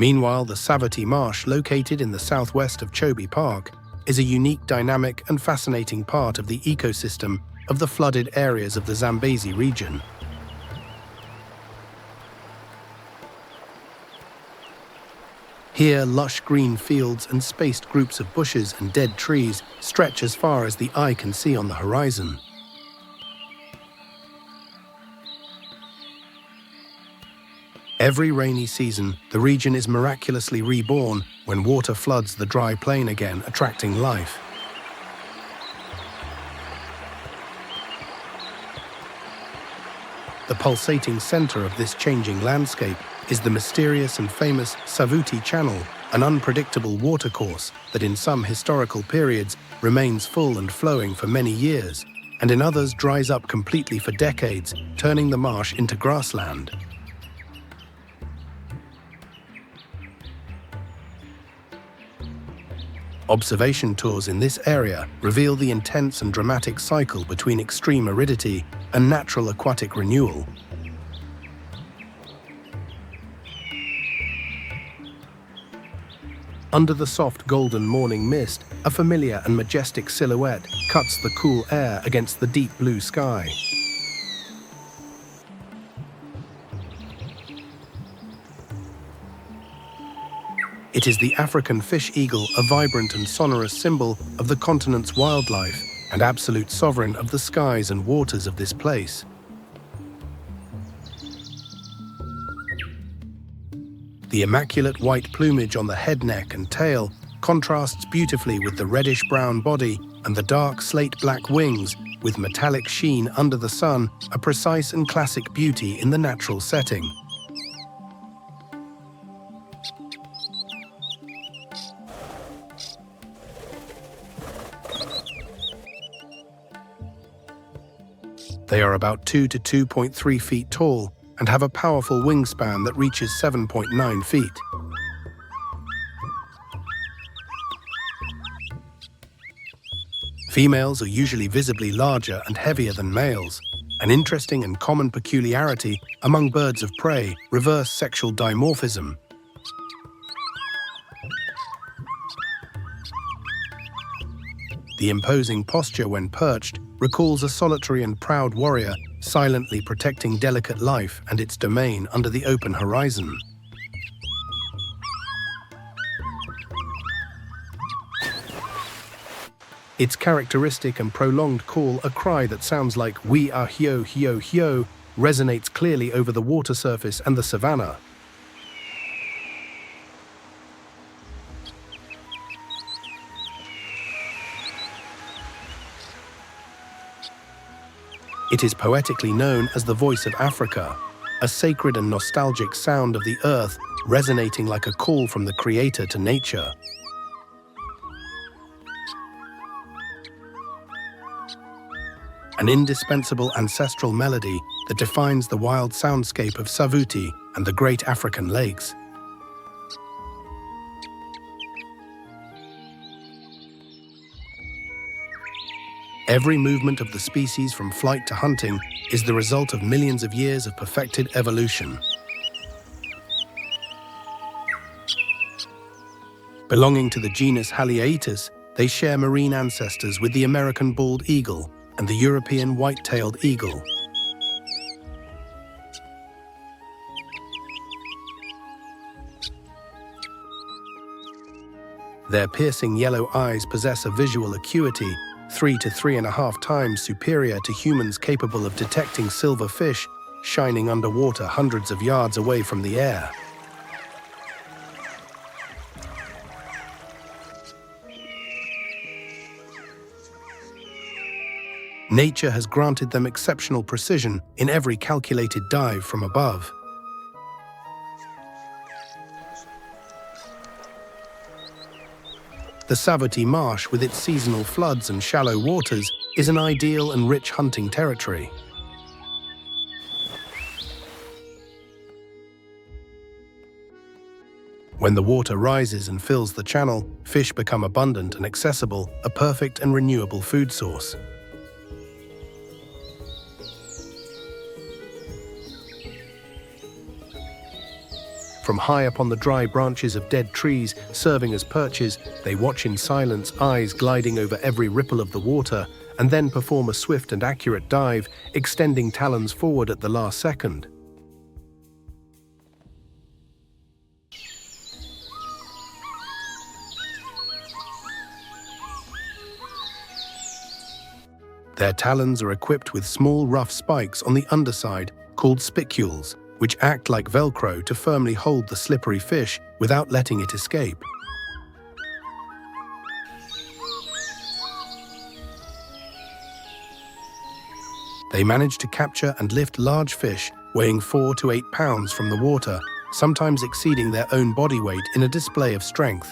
Meanwhile, the Savuti Marsh, located in the southwest of Chobe Park, is a unique, dynamic, and fascinating part of the ecosystem of the flooded areas of the Zambezi region. Here, lush green fields and spaced groups of bushes and dead trees stretch as far as the eye can see on the horizon. Every rainy season, the region is miraculously reborn when water floods the dry plain again, attracting life. The pulsating center of this changing landscape is the mysterious and famous Savuti Channel, an unpredictable watercourse that in some historical periods remains full and flowing for many years, and in others dries up completely for decades, turning the marsh into grassland. Observation tours in this area reveal the intense and dramatic cycle between extreme aridity and natural aquatic renewal. Under the soft golden morning mist, a familiar and majestic silhouette cuts the cool air against the deep blue sky. It is the African fish eagle, a vibrant and sonorous symbol of the continent's wildlife and absolute sovereign of the skies and waters of this place. The immaculate white plumage on the head, neck, and tail contrasts beautifully with the reddish-brown body and the dark slate-black wings with metallic sheen under the sun, a precise and classic beauty in the natural setting. They are about 2 to 2.3 feet tall and have a powerful wingspan that reaches 7.9 feet. Females are usually visibly larger and heavier than males, an interesting and common peculiarity among birds of prey, reverse sexual dimorphism. The imposing posture when perched recalls a solitary and proud warrior silently protecting delicate life and its domain under the open horizon. Its characteristic and prolonged call, a cry that sounds like "we are hyo hyo hyo," resonates clearly over the water surface and the savannah. It is poetically known as the voice of Africa, a sacred and nostalgic sound of the earth resonating like a call from the creator to nature. An indispensable ancestral melody that defines the wild soundscape of Savuti and the great African lakes. Every movement of the species from flight to hunting is the result of millions of years of perfected evolution. Belonging to the genus Hyenas, they share marine ancestors with the American bald eagle and the European white-tailed eagle. Their piercing yellow eyes possess a visual acuity 3 to 3.5 times superior to humans, capable of detecting silver fish shining underwater hundreds of yards away from the air. Nature has granted them exceptional precision in every calculated dive from above. The Savuti Marsh, with its seasonal floods and shallow waters, is an ideal and rich hunting territory. When the water rises and fills the channel, fish become abundant and accessible, a perfect and renewable food source. From high up on the dry branches of dead trees, serving as perches, they watch in silence, eyes gliding over every ripple of the water, and then perform a swift and accurate dive, extending talons forward at the last second. Their talons are equipped with small, rough spikes on the underside, called spicules, which act like Velcro to firmly hold the slippery fish without letting it escape. They manage to capture and lift large fish weighing 4 to 8 pounds from the water, sometimes exceeding their own body weight in a display of strength.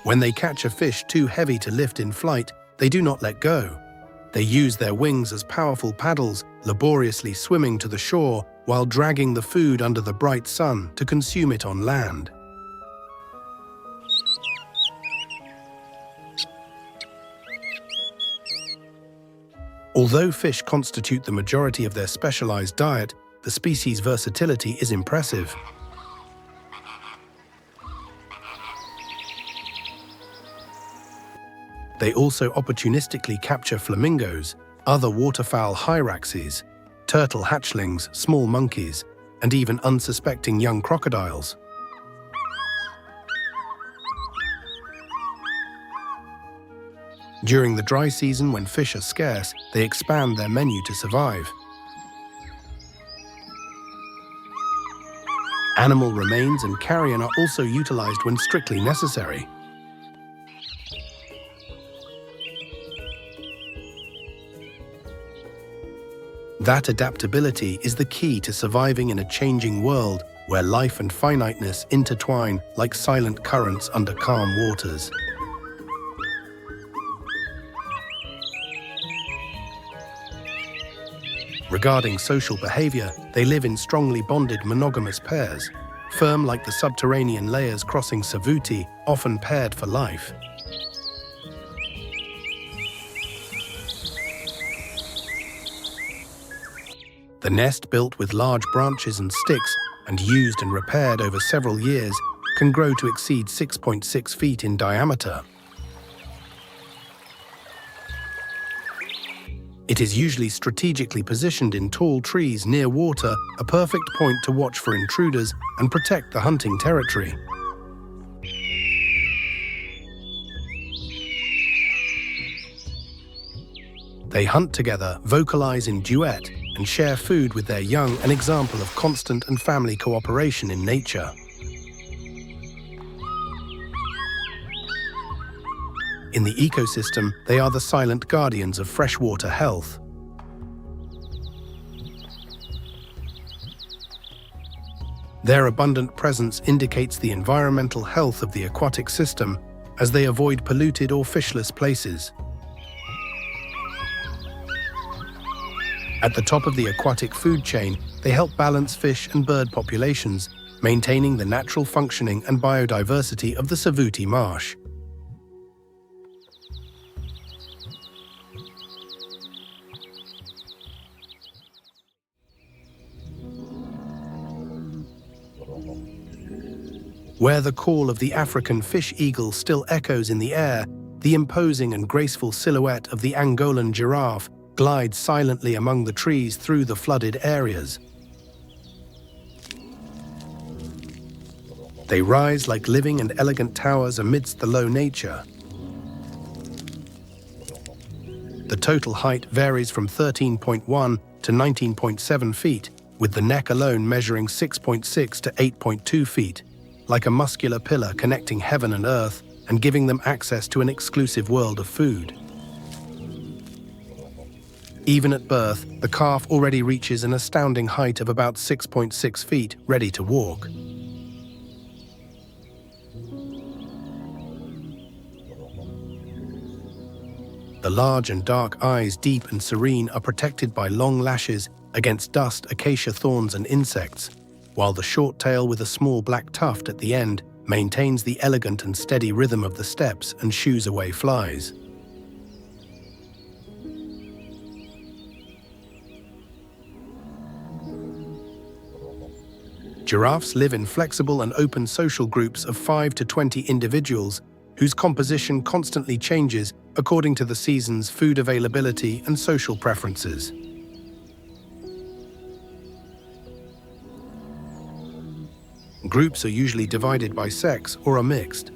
When they catch a fish too heavy to lift in flight, they do not let go. They use their wings as powerful paddles, laboriously swimming to the shore while dragging the food under the bright sun to consume it on land. Although fish constitute the majority of their specialized diet, the species' versatility is impressive. They also opportunistically capture flamingos, other waterfowl hyraxes, turtle hatchlings, small monkeys, and even unsuspecting young crocodiles. During the dry season, when fish are scarce, they expand their menu to survive. Animal remains and carrion are also utilized when strictly necessary. That adaptability is the key to surviving in a changing world where life and finiteness intertwine like silent currents under calm waters. Regarding social behavior, they live in strongly bonded monogamous pairs, firm like the subterranean layers crossing Savuti, often paired for life. The nest, built with large branches and sticks and used and repaired over several years, can grow to exceed 6.6 feet in diameter. It is usually strategically positioned in tall trees near water, a perfect point to watch for intruders and protect the hunting territory. They hunt together, vocalize in duet, and share food with their young, an example of constant and family cooperation in nature. In the ecosystem, they are the silent guardians of freshwater health. Their abundant presence indicates the environmental health of the aquatic system, as they avoid polluted or fishless places. At the top of the aquatic food chain, they help balance fish and bird populations, maintaining the natural functioning and biodiversity of the Savuti Marsh. Where the call of the African fish eagle still echoes in the air, the imposing and graceful silhouette of the Angolan giraffe glides silently among the trees through the flooded areas. They rise like living and elegant towers amidst the low nature. The total height varies from 13.1 to 19.7 feet, with the neck alone measuring 6.6 to 8.2 feet. Like a muscular pillar connecting heaven and earth and giving them access to an exclusive world of food. Even at birth, the calf already reaches an astounding height of about 6.6 feet, ready to walk. The large and dark eyes, deep and serene, are protected by long lashes against dust, acacia thorns and insects, while the short tail with a small black tuft at the end maintains the elegant and steady rhythm of the steps and shoos away flies. Giraffes live in flexible and open social groups of 5 to 20 individuals whose composition constantly changes according to the season's food availability and social preferences. Groups are usually divided by sex or are mixed.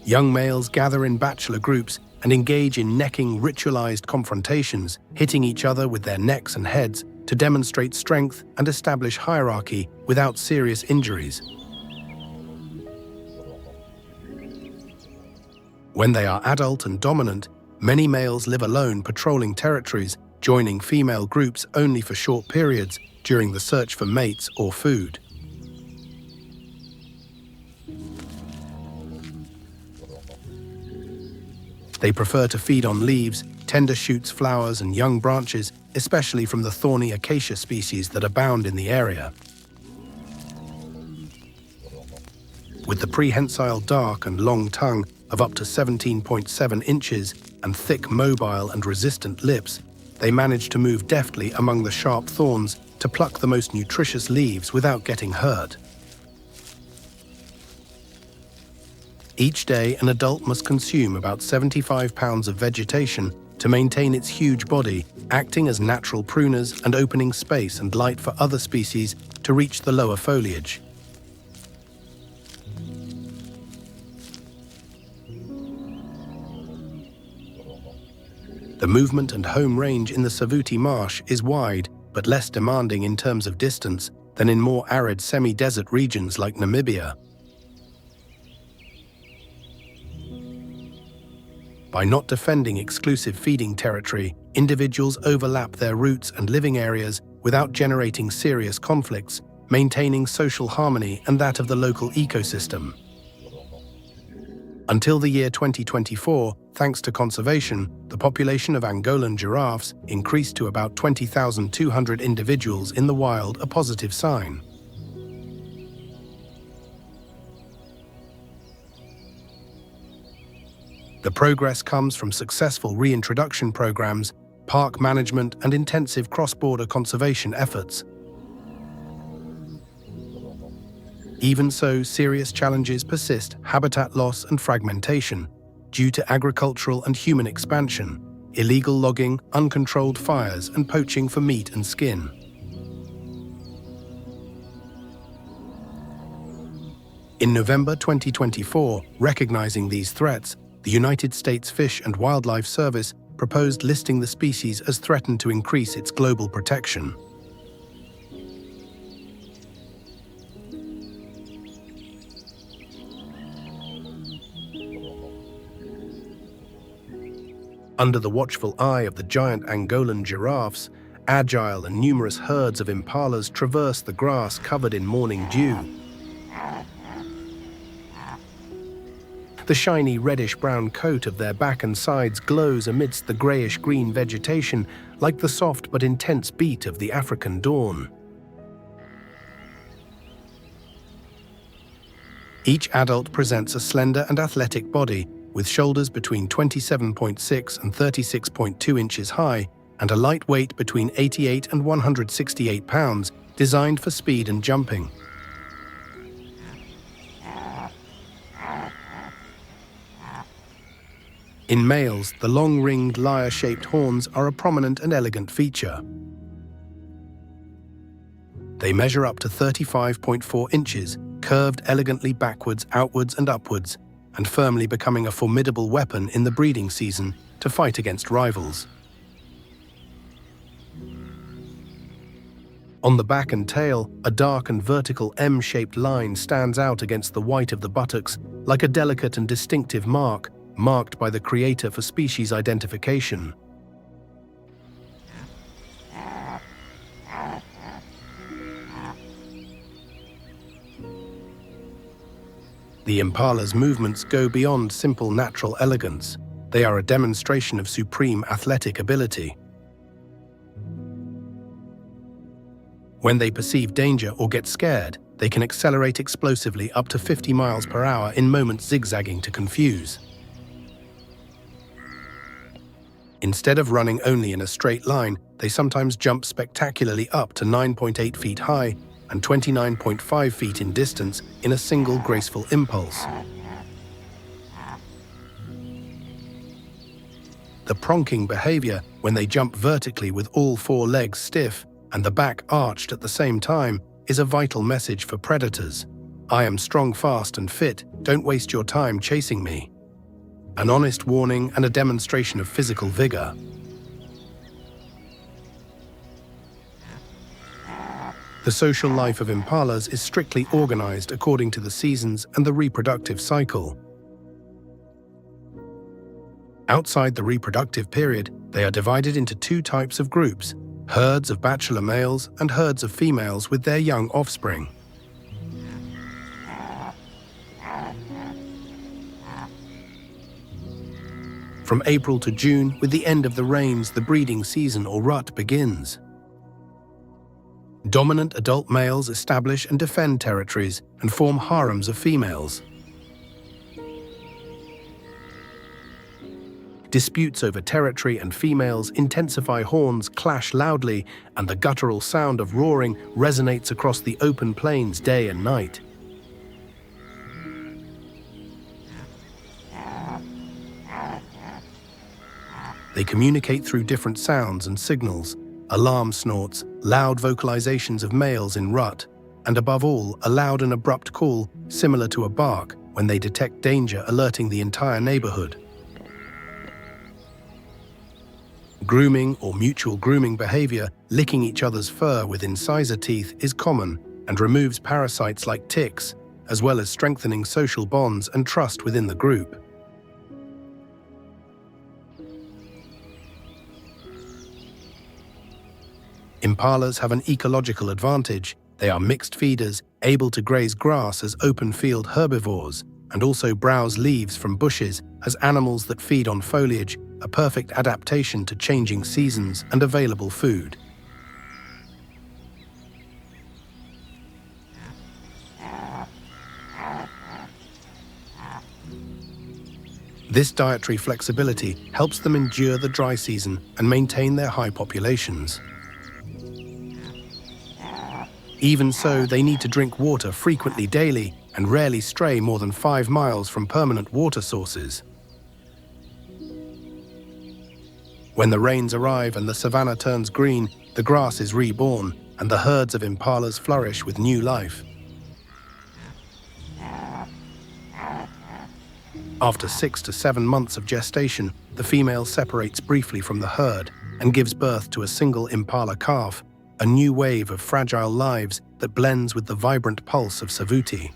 Young males gather in bachelor groups and engage in necking ritualized confrontations, hitting each other with their necks and heads to demonstrate strength and establish hierarchy without serious injuries. When they are adult and dominant, many males live alone patrolling territories, joining female groups only for short periods during the search for mates or food. They prefer to feed on leaves, tender shoots, flowers, and young branches, especially from the thorny acacia species that abound in the area. With the prehensile dark and long tongue of up to 17.7 inches and thick, mobile, and resistant lips, they manage to move deftly among the sharp thorns to pluck the most nutritious leaves without getting hurt. Each day, an adult must consume about 75 pounds of vegetation to maintain its huge body, acting as natural pruners and opening space and light for other species to reach the lower foliage. The movement and home range in the Savuti Marsh is wide, but less demanding in terms of distance than in more arid semi-desert regions like Namibia. By not defending exclusive feeding territory, individuals overlap their routes and living areas without generating serious conflicts, maintaining social harmony and that of the local ecosystem. Until the year 2024, thanks to conservation, the population of Angolan giraffes increased to about 20,200 individuals in the wild, a positive sign. The progress comes from successful reintroduction programs, park management, and intensive cross-border conservation efforts. Even so, serious challenges persist: habitat loss and fragmentation due to agricultural and human expansion, illegal logging, uncontrolled fires, and poaching for meat and skin. In November 2024, recognizing these threats, the United States Fish and Wildlife Service proposed listing the species as threatened to increase its global protection. Under the watchful eye of the giant Angolan giraffes, agile and numerous herds of impalas traverse the grass covered in morning dew. The shiny reddish-brown coat of their back and sides glows amidst the grayish-green vegetation like the soft but intense beat of the African dawn. Each adult presents a slender and athletic body, with shoulders between 27.6 and 36.2 inches high, and a light weight between 88 and 168 pounds, designed for speed and jumping. In males, the long-ringed lyre-shaped horns are a prominent and elegant feature. They measure up to 35.4 inches, curved elegantly backwards, outwards and upwards, and firmly becoming a formidable weapon in the breeding season to fight against rivals. On the back and tail, a dark and vertical M-shaped line stands out against the white of the buttocks like a delicate and distinctive mark, marked by the creator for species identification. The impala's movements go beyond simple natural elegance. They are a demonstration of supreme athletic ability. When they perceive danger or get scared, they can accelerate explosively up to 50 miles per hour in moments, zigzagging to confuse. Instead of running only in a straight line, they sometimes jump spectacularly up to 9.8 feet high and 29.5 feet in distance in a single graceful impulse. The pronking behavior, when they jump vertically with all four legs stiff and the back arched at the same time, is a vital message for predators. I am strong, fast and fit, don't waste your time chasing me. An honest warning and a demonstration of physical vigor. The social life of impalas is strictly organized according to the seasons and the reproductive cycle. Outside the reproductive period, they are divided into two types of groups: herds of bachelor males and herds of females with their young offspring. From April to June, with the end of the rains, the breeding season or rut begins. Dominant adult males establish and defend territories and form harems of females. Disputes over territory and females intensify, horns clash loudly, and the guttural sound of roaring resonates across the open plains day and night. They communicate through different sounds and signals: alarm snorts, loud vocalizations of males in rut, and above all, a loud and abrupt call similar to a bark when they detect danger, alerting the entire neighborhood. Grooming or mutual grooming behavior, licking each other's fur with incisor teeth, is common and removes parasites like ticks, as well as strengthening social bonds and trust within the group. Impalas have an ecological advantage. They are mixed feeders, able to graze grass as open-field herbivores, and also browse leaves from bushes as animals that feed on foliage, a perfect adaptation to changing seasons and available food. This dietary flexibility helps them endure the dry season and maintain their high populations. Even so, they need to drink water frequently daily and rarely stray more than 5 miles from permanent water sources. When the rains arrive and the savanna turns green, the grass is reborn and the herds of impalas flourish with new life. After 6 to 7 months of gestation, the female separates briefly from the herd and gives birth to a single impala calf, a new wave of fragile lives that blends with the vibrant pulse of Savuti.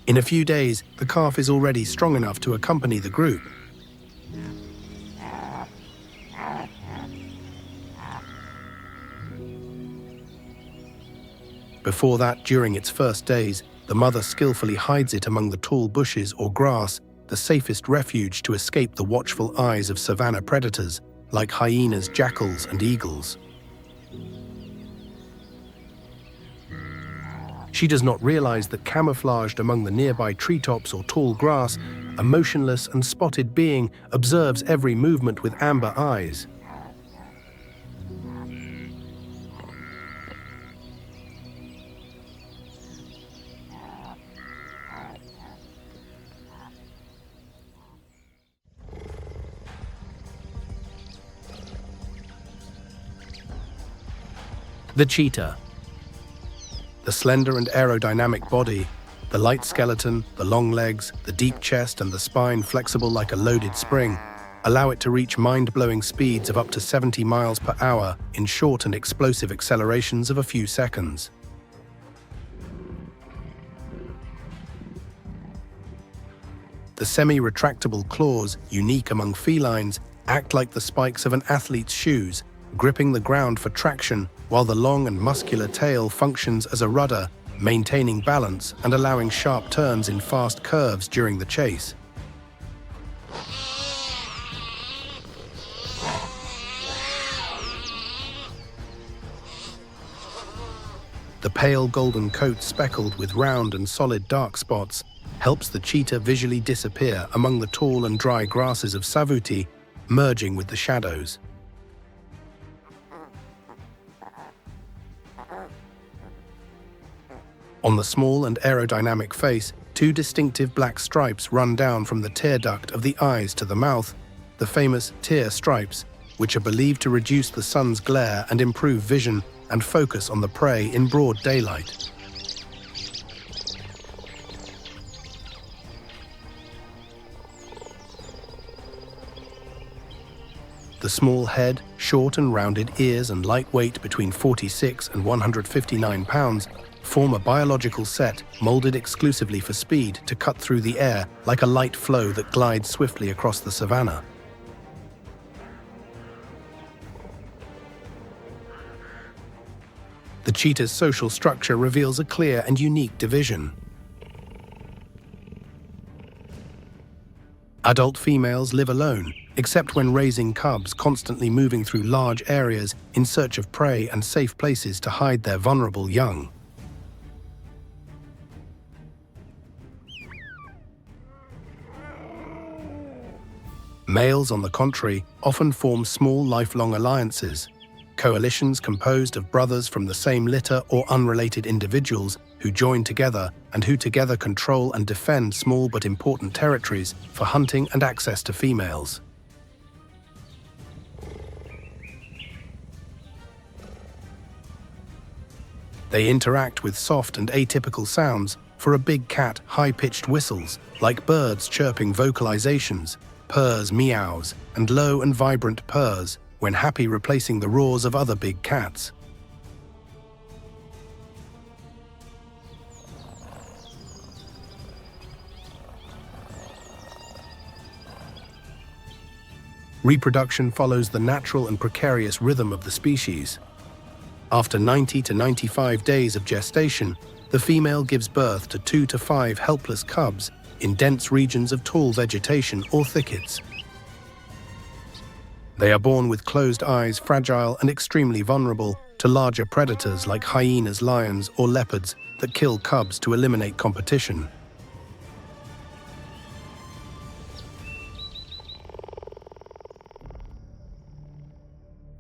In a few days, the calf is already strong enough to accompany the group. Before that, during its first days, the mother skillfully hides it among the tall bushes or grass, the safest refuge to escape the watchful eyes of savanna predators like hyenas, jackals, and eagles. She does not realize that camouflaged among the nearby treetops or tall grass, a motionless and spotted being observes every movement with amber eyes. The cheetah. The slender and aerodynamic body, the light skeleton, the long legs, the deep chest, and the spine flexible like a loaded spring, allow it to reach mind-blowing speeds of up to 70 miles per hour in short and explosive accelerations of a few seconds. The semi-retractable claws, unique among felines, act like the spikes of an athlete's shoes, gripping the ground for traction, while the long and muscular tail functions as a rudder, maintaining balance and allowing sharp turns in fast curves during the chase. The pale golden coat speckled with round and solid dark spots helps the cheetah visually disappear among the tall and dry grasses of Savuti, merging with the shadows. On the small and aerodynamic face, two distinctive black stripes run down from the tear duct of the eyes to the mouth, the famous tear stripes, which are believed to reduce the sun's glare and improve vision and focus on the prey in broad daylight. The small head, short and rounded ears, and lightweight between 46 and 159 pounds form a biological set molded exclusively for speed to cut through the air like a light flow that glides swiftly across the savannah. The cheetah's social structure reveals a clear and unique division. Adult females live alone, except when raising cubs, constantly moving through large areas in search of prey and safe places to hide their vulnerable young. Males, on the contrary, often form small lifelong alliances, coalitions composed of brothers from the same litter or unrelated individuals who join together and who together control and defend small but important territories for hunting and access to females. They interact with soft and atypical sounds. For a big cat, high-pitched whistles, like birds chirping vocalizations, purrs, meows, and low and vibrant purrs, when happy, replacing the roars of other big cats. Reproduction follows the natural and precarious rhythm of the species. After 90 to 95 days of gestation, the female gives birth to 2 to 5 helpless cubs in dense regions of tall vegetation or thickets. They are born with closed eyes, fragile and extremely vulnerable to larger predators like hyenas, lions, or leopards that kill cubs to eliminate competition.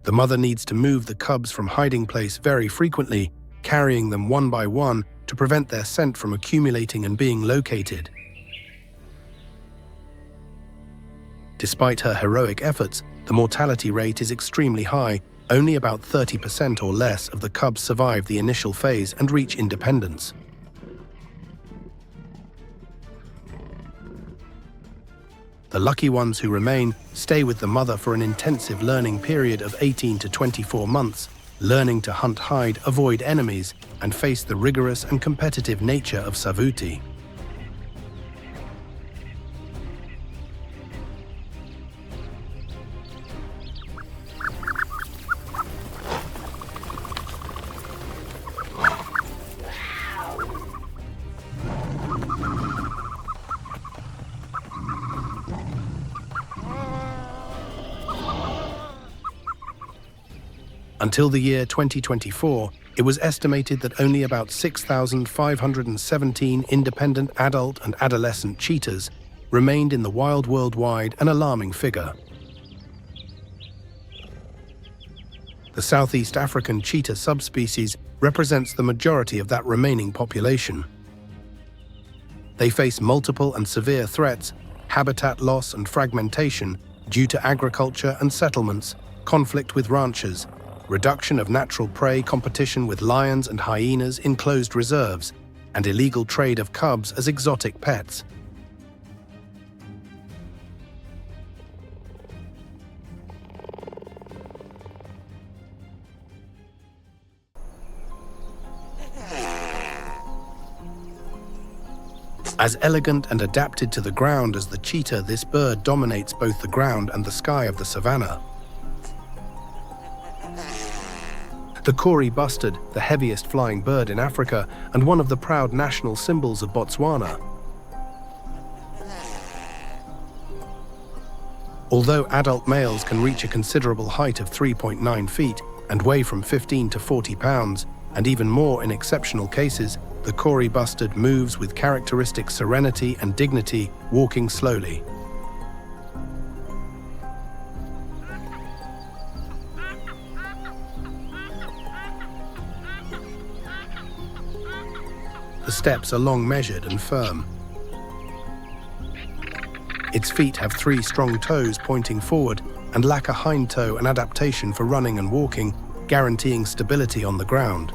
The mother needs to move the cubs from hiding place very frequently, carrying them one by one to prevent their scent from accumulating and being located. Despite her heroic efforts, the mortality rate is extremely high. Only about 30% or less of the cubs survive the initial phase and reach independence. The lucky ones who remain stay with the mother for an intensive learning period of 18 to 24 months, learning to hunt, hide, avoid enemies, and face the rigorous and competitive nature of Savuti. Until the year 2024, It was estimated that only about 6,517 independent adult and adolescent cheetahs remained in the wild worldwide, an alarming figure. The Southeast African cheetah subspecies represents the majority of that remaining population. They face multiple and severe threats, habitat loss and fragmentation due to agriculture and settlements, conflict with ranchers, reduction of natural prey, competition with lions and hyenas in closed reserves, and illegal trade of cubs as exotic pets. As elegant and adapted to the ground as the cheetah, this bird dominates both the ground and the sky of the savannah. The Kori bustard, the heaviest flying bird in Africa and one of the proud national symbols of Botswana. Although adult males can reach a considerable height of 3.9 feet and weigh from 15 to 40 pounds, and even more in exceptional cases, the Kori bustard moves with characteristic serenity and dignity, walking slowly. The steps are long, measured and firm. Its feet have 3 strong toes pointing forward and lack a hind toe, an adaptation for running and walking, guaranteeing stability on the ground.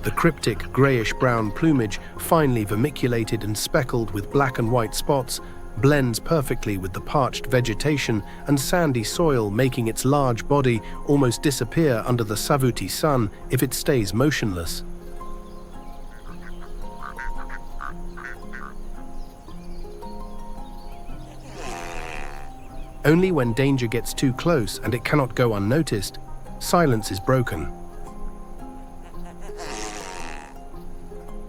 The cryptic grayish-brown plumage, finely vermiculated and speckled with black and white spots, blends perfectly with the parched vegetation and sandy soil, making its large body almost disappear under the Savuti sun if it stays motionless. Only when danger gets too close and it cannot go unnoticed, silence is broken.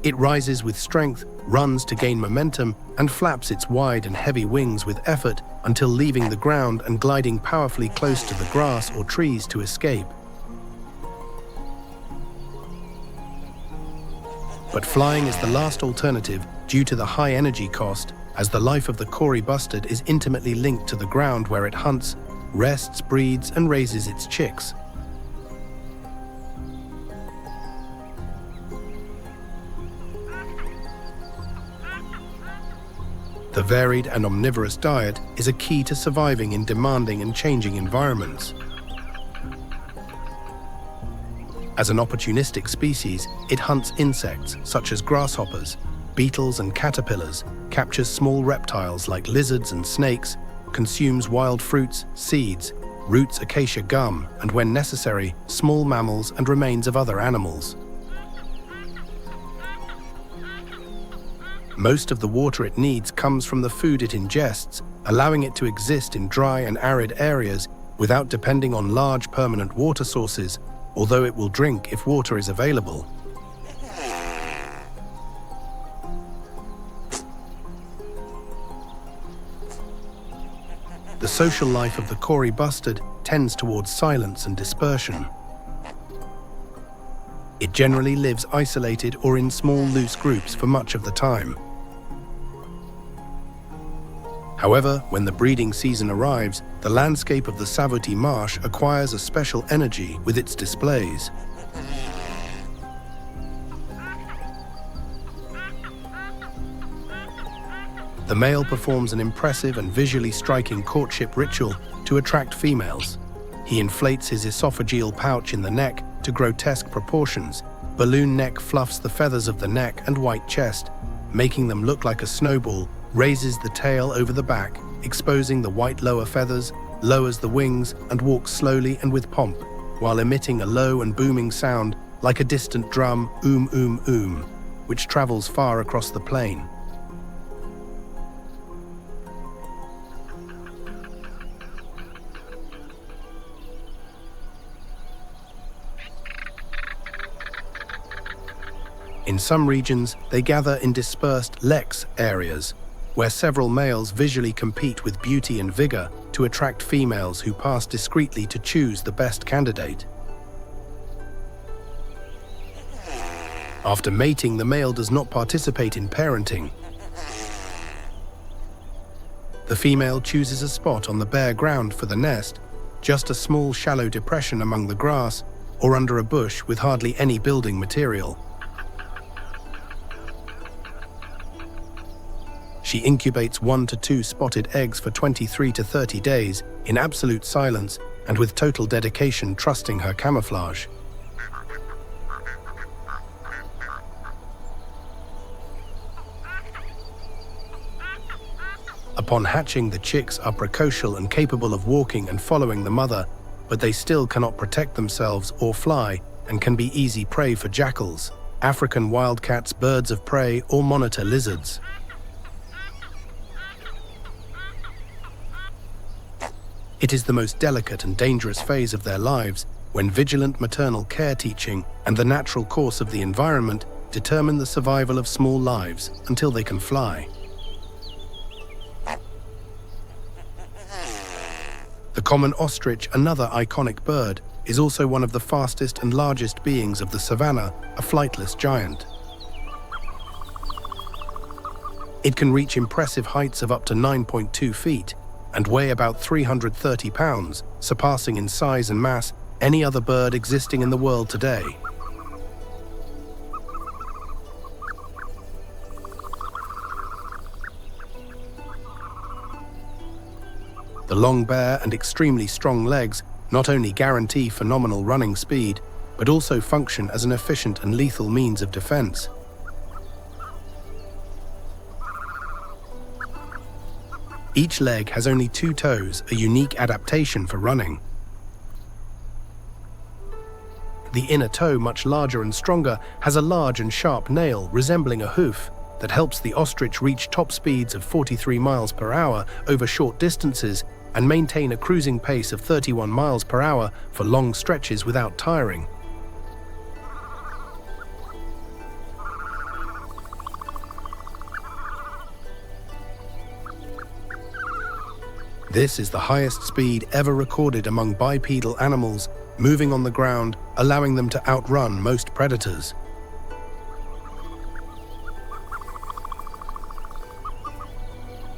It rises with strength, runs to gain momentum, and flaps its wide and heavy wings with effort until leaving the ground and gliding powerfully close to the grass or trees to escape. But flying is the last alternative due to the high energy cost, as the life of the Kori bustard is intimately linked to the ground where it hunts, rests, breeds, and raises its chicks. The varied and omnivorous diet is a key to surviving in demanding and changing environments. As an opportunistic species, it hunts insects such as grasshoppers, beetles and caterpillars, captures small reptiles like lizards and snakes, consumes wild fruits, seeds, roots, acacia gum, and when necessary, small mammals and remains of other animals. Most of the water it needs comes from the food it ingests, allowing it to exist in dry and arid areas without depending on large permanent water sources, although it will drink if water is available. The social life of the Kori bustard tends towards silence and dispersion. It generally lives isolated or in small, loose groups for much of the time. However, when the breeding season arrives, the landscape of the Savuti Marsh acquires a special energy with its displays. The male performs an impressive and visually striking courtship ritual to attract females. He inflates his esophageal pouch in the neck to grotesque proportions. Balloon neck fluffs the feathers of the neck and white chest, making them look like a snowball, raises the tail over the back, exposing the white lower feathers, lowers the wings, and walks slowly and with pomp, while emitting a low and booming sound like a distant drum, oom oom oom, which travels far across the plain. In some regions, they gather in dispersed leks areas, where several males visually compete with beauty and vigor to attract females who pass discreetly to choose the best candidate. After mating, the male does not participate in parenting. The female chooses a spot on the bare ground for the nest, just a small shallow depression among the grass or under a bush with hardly any building material. She incubates 1 to 2 spotted eggs for 23 to 30 days in absolute silence and with total dedication, trusting her camouflage. Upon hatching, the chicks are precocial and capable of walking and following the mother, but they still cannot protect themselves or fly and can be easy prey for jackals, African wildcats, birds of prey, or monitor lizards. It is the most delicate and dangerous phase of their lives, when vigilant maternal care, teaching, and the natural course of the environment determine the survival of small lives until they can fly. The common ostrich, another iconic bird, is also one of the fastest and largest beings of the savannah, a flightless giant. It can reach impressive heights of up to 9.2 feet and weigh about 330 pounds, surpassing in size and mass any other bird existing in the world today. The long, bare, and extremely strong legs not only guarantee phenomenal running speed, but also function as an efficient and lethal means of defense. Each leg has only 2 toes, a unique adaptation for running. The inner toe, much larger and stronger, has a large and sharp nail resembling a hoof that helps the ostrich reach top speeds of 43 miles per hour over short distances and maintain a cruising pace of 31 miles per hour for long stretches without tiring. This is the highest speed ever recorded among bipedal animals moving on the ground, allowing them to outrun most predators.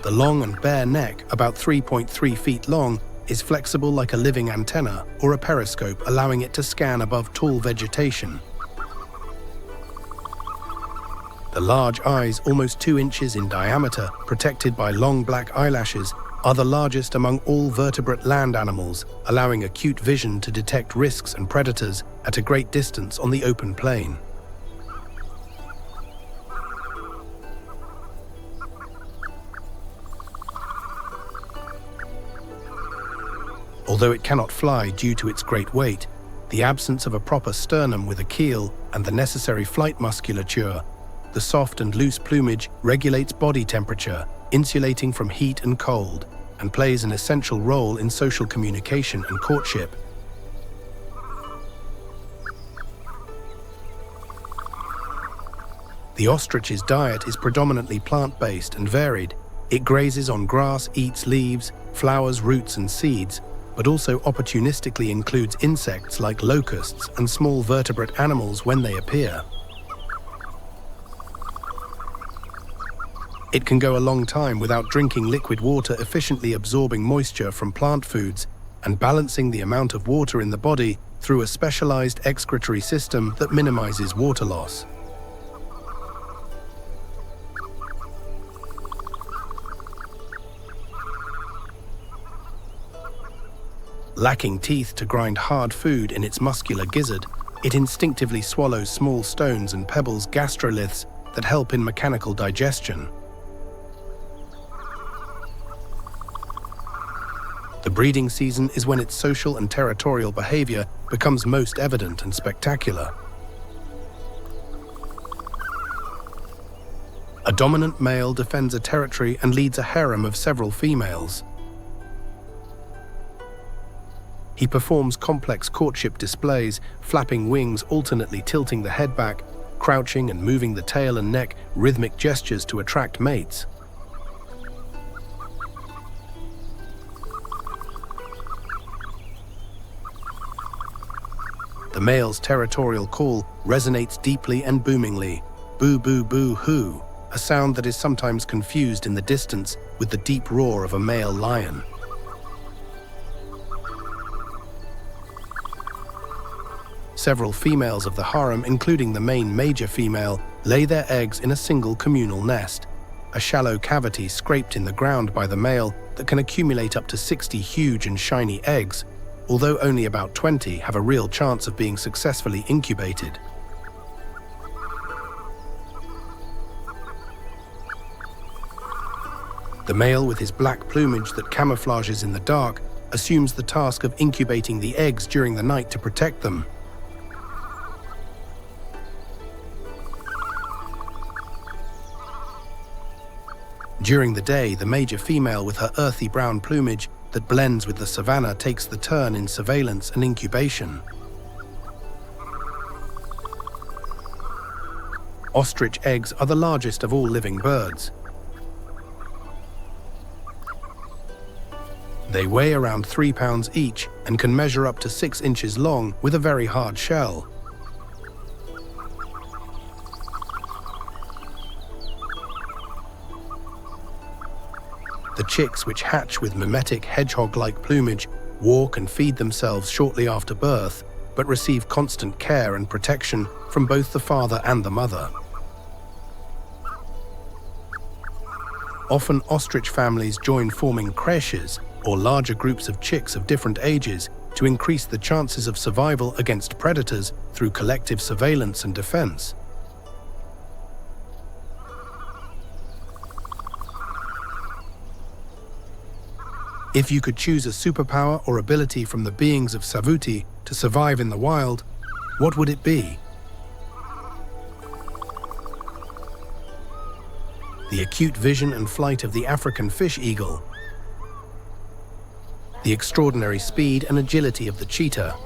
The long and bare neck, about 3.3 feet long, is flexible like a living antenna or a periscope, allowing it to scan above tall vegetation. The large eyes, almost 2 inches in diameter, protected by long black eyelashes, are the largest among all vertebrate land animals, allowing acute vision to detect risks and predators at a great distance on the open plain. Although it cannot fly due to its great weight, the absence of a proper sternum with a keel and the necessary flight musculature, the soft and loose plumage regulates body temperature, insulating from heat and cold, and plays an essential role in social communication and courtship. The ostrich's diet is predominantly plant-based and varied. It grazes on grass, eats leaves, flowers, roots, and seeds, but also opportunistically includes insects like locusts and small vertebrate animals when they appear. It can go a long time without drinking liquid water, efficiently absorbing moisture from plant foods and balancing the amount of water in the body through a specialized excretory system that minimizes water loss. Lacking teeth to grind hard food in its muscular gizzard, it instinctively swallows small stones and pebbles, gastroliths, that help in mechanical digestion. The breeding season is when its social and territorial behavior becomes most evident and spectacular. A dominant male defends a territory and leads a harem of several females. He performs complex courtship displays, flapping wings, alternately tilting the head back, crouching and moving the tail and neck, rhythmic gestures to attract mates. The male's territorial call resonates deeply and boomingly, boo boo boo hoo, a sound that is sometimes confused in the distance with the deep roar of a male lion. Several females of the harem, including the main major female, lay their eggs in a single communal nest, a shallow cavity scraped in the ground by the male that can accumulate up to 60 huge and shiny eggs, although only about 20 have a real chance of being successfully incubated. The male, with his black plumage that camouflages in the dark, assumes the task of incubating the eggs during the night to protect them. During the day, the major female with her earthy brown plumage that blends with the Savannah takes the turn in surveillance and incubation. Ostrich eggs are the largest of all living birds. They weigh around 3 pounds each and can measure up to 6 inches long with a very hard shell. The chicks, which hatch with mimetic hedgehog-like plumage, walk and feed themselves shortly after birth, but receive constant care and protection from both the father and the mother. Often ostrich families join, forming creches, or larger groups of chicks of different ages, to increase the chances of survival against predators through collective surveillance and defense. If you could choose a superpower or ability from the beings of Savuti to survive in the wild, what would it be? The acute vision and flight of the African fish eagle, the extraordinary speed and agility of the cheetah,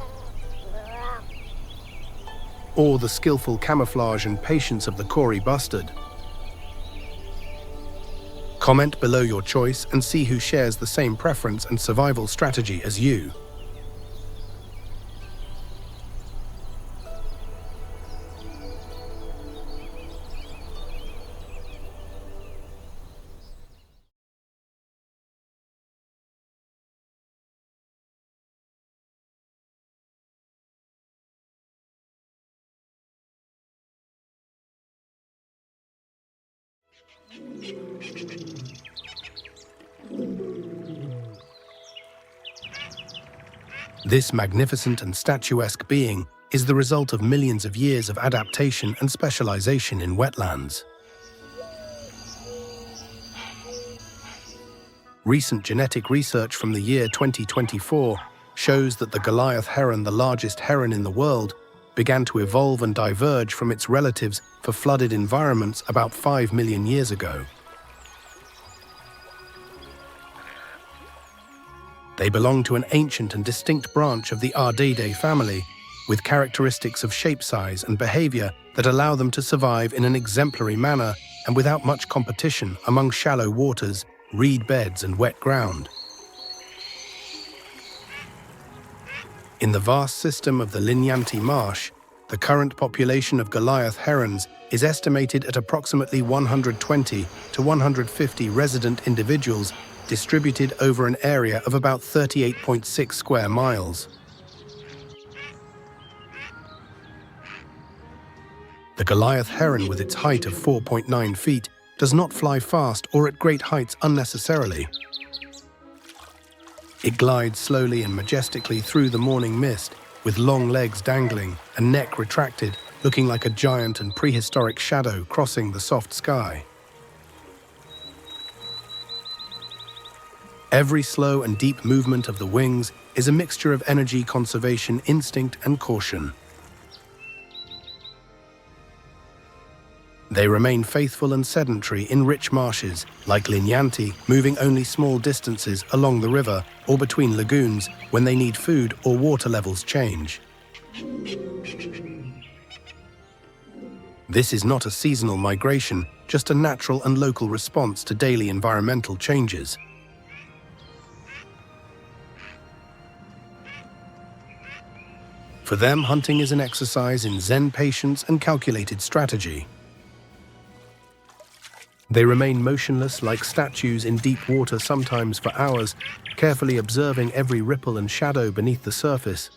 or the skillful camouflage and patience of the Kori bustard. Comment below your choice and see who shares the same preference and survival strategy as you. This magnificent and statuesque being is the result of millions of years of adaptation and specialization in wetlands. Recent genetic research from the year 2024 shows that the Goliath heron, the largest heron in the world, began to evolve and diverge from its relatives for flooded environments about 5 million years ago. They belong to an ancient and distinct branch of the Ardeidae family, with characteristics of shape, size, and behavior that allow them to survive in an exemplary manner and without much competition among shallow waters, reed beds, and wet ground. In the vast system of the Linyanti Marsh, the current population of Goliath herons is estimated at approximately 120 to 150 resident individuals distributed over an area of about 38.6 square miles. The Goliath heron, with its height of 4.9 feet, does not fly fast or at great heights unnecessarily. It glides slowly and majestically through the morning mist, with long legs dangling and neck retracted, looking like a giant and prehistoric shadow crossing the soft sky. Every slow and deep movement of the wings is a mixture of energy conservation instinct and caution. They remain faithful and sedentary in rich marshes, like Linyanti, moving only small distances along the river or between lagoons when they need food or water levels change. This is not a seasonal migration, just a natural and local response to daily environmental changes. For them, hunting is an exercise in Zen patience and calculated strategy. They remain motionless like statues in deep water, sometimes for hours, carefully observing every ripple and shadow beneath the surface.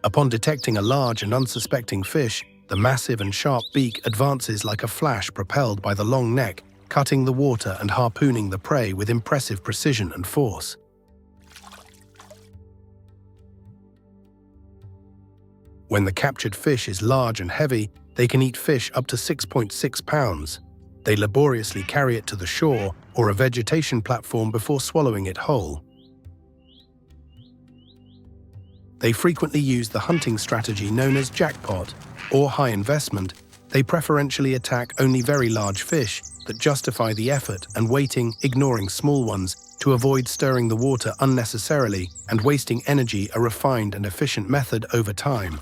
Upon detecting a large and unsuspecting fish, the massive and sharp beak advances like a flash propelled by the long neck, cutting the water and harpooning the prey with impressive precision and force. When the captured fish is large and heavy, they can eat fish up to 6.6 pounds. They laboriously carry it to the shore or a vegetation platform before swallowing it whole. They frequently use the hunting strategy known as jackpot or high investment. They preferentially attack only very large fish that justify the effort and waiting, ignoring small ones to avoid stirring the water unnecessarily and wasting energy, a refined and efficient method over time.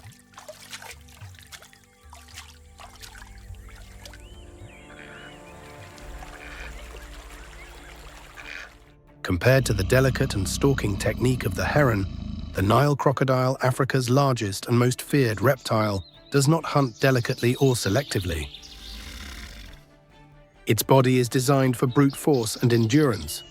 Compared to the delicate and stalking technique of the heron, the Nile crocodile, Africa's largest and most feared reptile, does not hunt delicately or selectively. Its body is designed for brute force and endurance.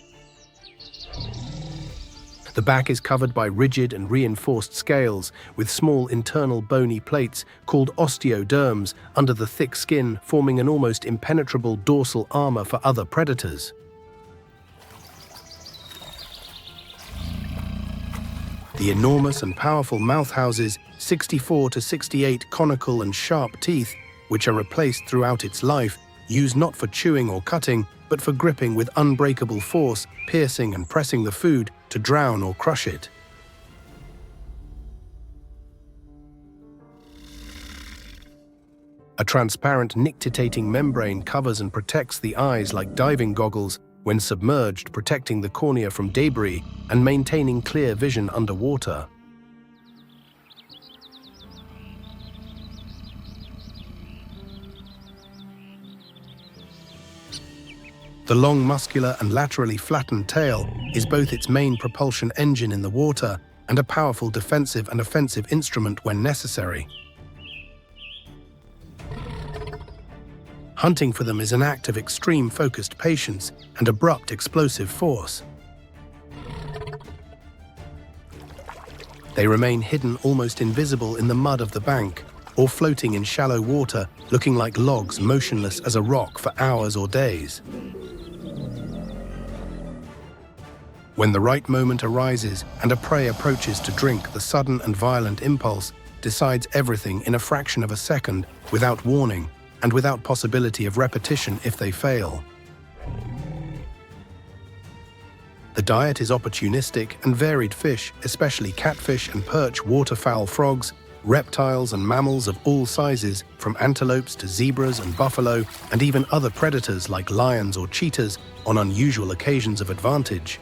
The back is covered by rigid and reinforced scales with small internal bony plates called osteoderms under the thick skin, forming an almost impenetrable dorsal armor for other predators. The enormous and powerful mouth houses 64 to 68 conical and sharp teeth, which are replaced throughout its life, used not for chewing or cutting, but for gripping with unbreakable force, piercing and pressing the food to drown or crush it. A transparent nictitating membrane covers and protects the eyes like diving goggles when submerged, protecting the cornea from debris and maintaining clear vision underwater. The long, muscular and laterally flattened tail is both its main propulsion engine in the water and a powerful defensive and offensive instrument when necessary. Hunting for them is an act of extreme focused patience and abrupt explosive force. They remain hidden, almost invisible in the mud of the bank, or floating in shallow water, looking like logs motionless as a rock for hours or days. When the right moment arises and a prey approaches to drink, the sudden and violent impulse decides everything in a fraction of a second, without warning, and without possibility of repetition if they fail. The diet is opportunistic and varied fish, especially catfish and perch, waterfowl, frogs, reptiles and mammals of all sizes, from antelopes to zebras and buffalo, and even other predators like lions or cheetahs on unusual occasions of advantage.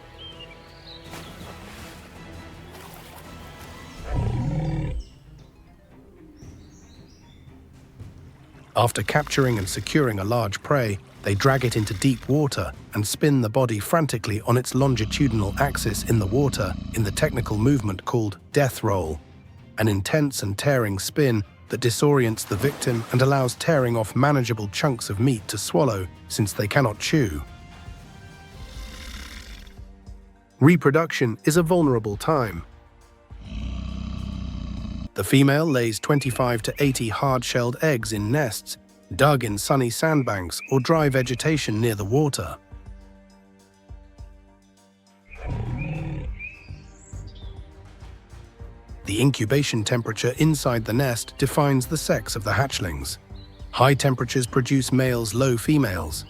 After capturing and securing a large prey, they drag it into deep water and spin the body frantically on its longitudinal axis in the water in the technical movement called death roll, an intense and tearing spin that disorients the victim and allows tearing off manageable chunks of meat to swallow since they cannot chew. Reproduction is a vulnerable time. The female lays 25 to 80 hard-shelled eggs in nests, dug in sunny sandbanks or dry vegetation near the water. The incubation temperature inside the nest defines the sex of the hatchlings. High temperatures produce males, low females.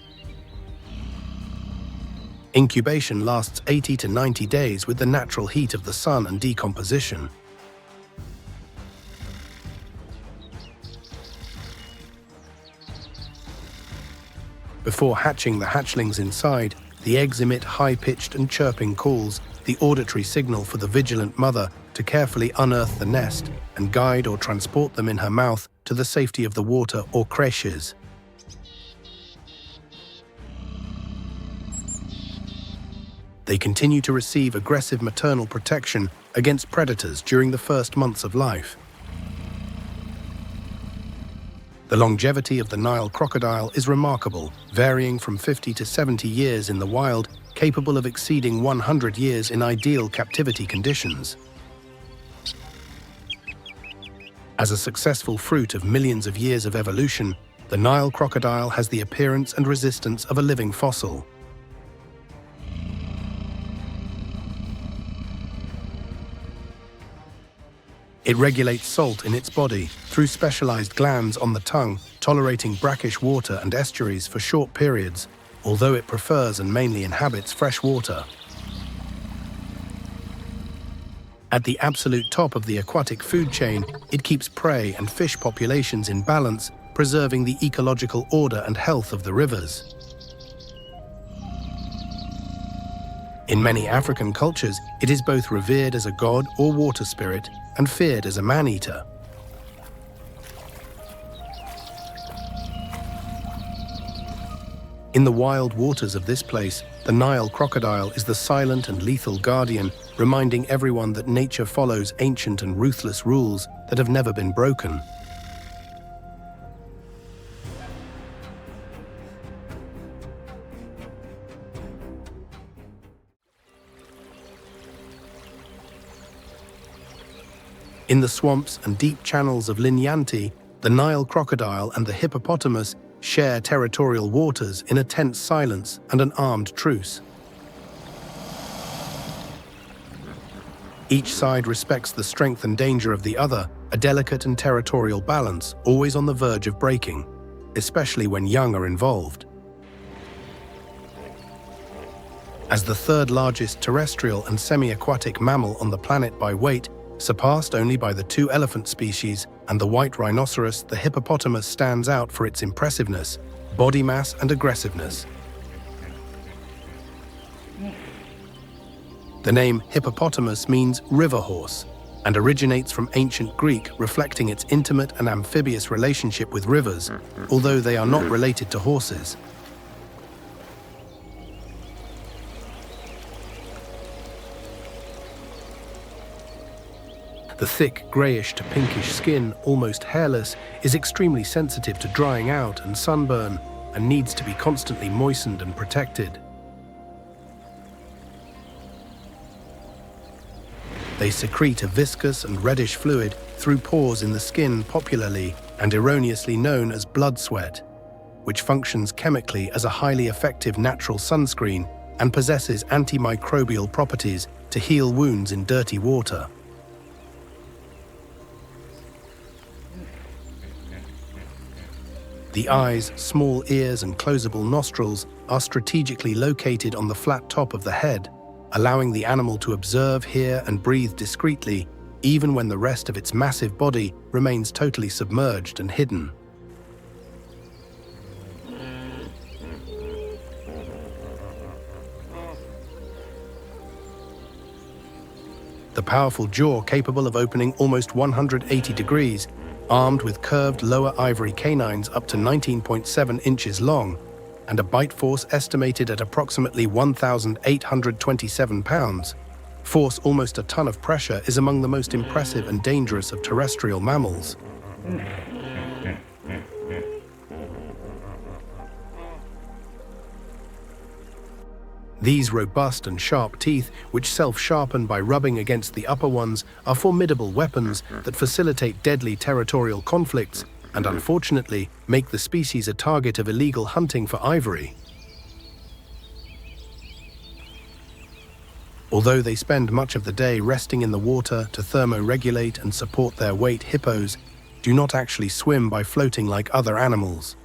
Incubation lasts 80 to 90 days with the natural heat of the sun and decomposition. Before hatching the hatchlings inside, the eggs emit high-pitched and chirping calls, the auditory signal for the vigilant mother to carefully unearth the nest and guide or transport them in her mouth to the safety of the water or creches. They continue to receive aggressive maternal protection against predators during the first months of life. The longevity of the Nile crocodile is remarkable, varying from 50 to 70 years in the wild, capable of exceeding 100 years in ideal captivity conditions. As a successful fruit of millions of years of evolution, the Nile crocodile has the appearance and resistance of a living fossil. It regulates salt in its body through specialized glands on the tongue, tolerating brackish water and estuaries for short periods, although it prefers and mainly inhabits fresh water. At the absolute top of the aquatic food chain, it keeps prey and fish populations in balance, preserving the ecological order and health of the rivers. In many African cultures, it is both revered as a god or water spirit and feared as a man-eater. In the wild waters of this place, the Nile crocodile is the silent and lethal guardian, reminding everyone that nature follows ancient and ruthless rules that have never been broken. In the swamps and deep channels of Linyanti, the Nile crocodile and the hippopotamus share territorial waters in a tense silence and an armed truce. Each side respects the strength and danger of the other, a delicate and territorial balance, always on the verge of breaking, especially when young are involved. As the third largest terrestrial and semi-aquatic mammal on the planet by weight, surpassed only by the two elephant species and the white rhinoceros, the hippopotamus stands out for its impressiveness, body mass and aggressiveness. The name hippopotamus means river horse and originates from ancient Greek, reflecting its intimate and amphibious relationship with rivers, although they are not related to horses. The thick, grayish to pinkish skin, almost hairless, is extremely sensitive to drying out and sunburn and needs to be constantly moistened and protected. They secrete a viscous and reddish fluid through pores in the skin, popularly and erroneously known as blood sweat, which functions chemically as a highly effective natural sunscreen and possesses antimicrobial properties to heal wounds in dirty water. The eyes, small ears and closable nostrils are strategically located on the flat top of the head, allowing the animal to observe, hear and breathe discreetly, even when the rest of its massive body remains totally submerged and hidden. The powerful jaw, capable of opening almost 180 degrees, armed with curved lower ivory canines up to 19.7 inches long, and a bite force estimated at approximately 1,827 pounds. Force almost a ton of pressure is among the most impressive and dangerous of terrestrial mammals. These robust and sharp teeth, which self-sharpen by rubbing against the upper ones, are formidable weapons that facilitate deadly territorial conflicts and, unfortunately, make the species a target of illegal hunting for ivory. Although they spend much of the day resting in the water to thermoregulate and support their weight, hippos do not actually swim by floating like other animals.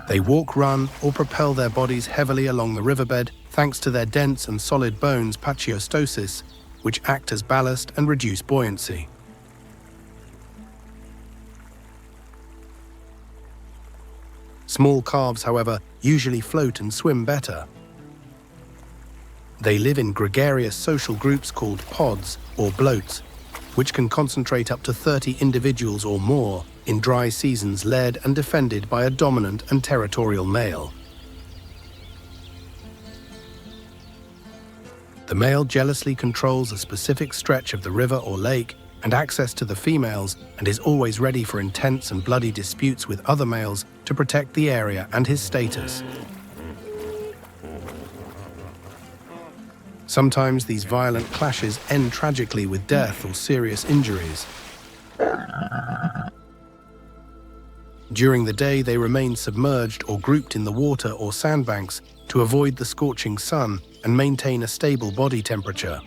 They walk, run, or propel their bodies heavily along the riverbed thanks to their dense and solid bones, pachyostosis, which act as ballast and reduce buoyancy. Small calves, however, usually float and swim better. They live in gregarious social groups called pods or bloats, which can concentrate up to 30 individuals or more in dry seasons, led and defended by a dominant and territorial male. The male jealously controls a specific stretch of the river or lake and access to the females, and is always ready for intense and bloody disputes with other males to protect the area and his status. Sometimes these violent clashes end tragically with death or serious injuries. During the day, they remain submerged or grouped in the water or sandbanks to avoid the scorching sun and maintain a stable body temperature.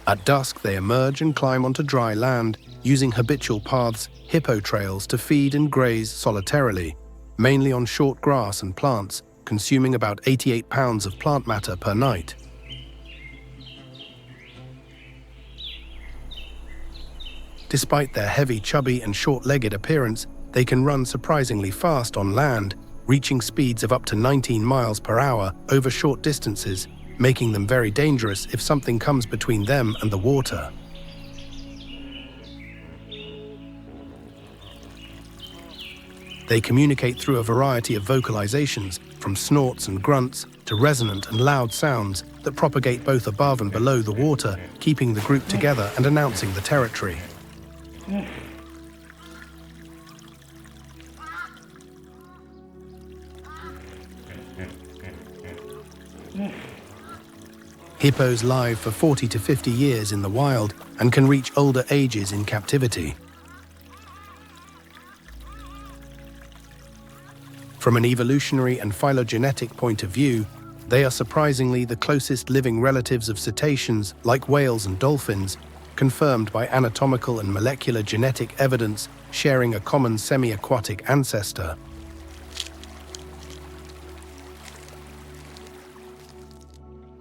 At dusk, they emerge and climb onto dry land, using habitual paths, hippo trails, to feed and graze solitarily, mainly on short grass and plants, consuming about 88 pounds of plant matter per night. Despite their heavy, chubby and short-legged appearance, they can run surprisingly fast on land, reaching speeds of up to 19 miles per hour over short distances, making them very dangerous if something comes between them and the water. They communicate through a variety of vocalizations, from snorts and grunts to resonant and loud sounds that propagate both above and below the water, keeping the group together and announcing the territory. Hippos live for 40 to 50 years in the wild and can reach older ages in captivity. From an evolutionary and phylogenetic point of view, they are surprisingly the closest living relatives of cetaceans like whales and dolphins, confirmed by anatomical and molecular genetic evidence sharing a common semi-aquatic ancestor.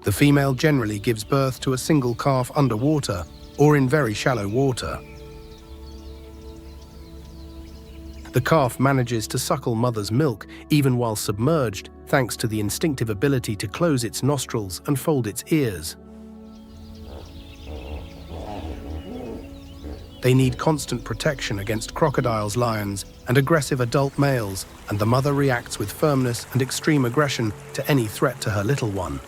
The female generally gives birth to a single calf underwater or in very shallow water. The calf manages to suckle mother's milk even while submerged, thanks to the instinctive ability to close its nostrils and fold its ears. They need constant protection against crocodiles, lions, and aggressive adult males, and the mother reacts with firmness and extreme aggression to any threat to her little one.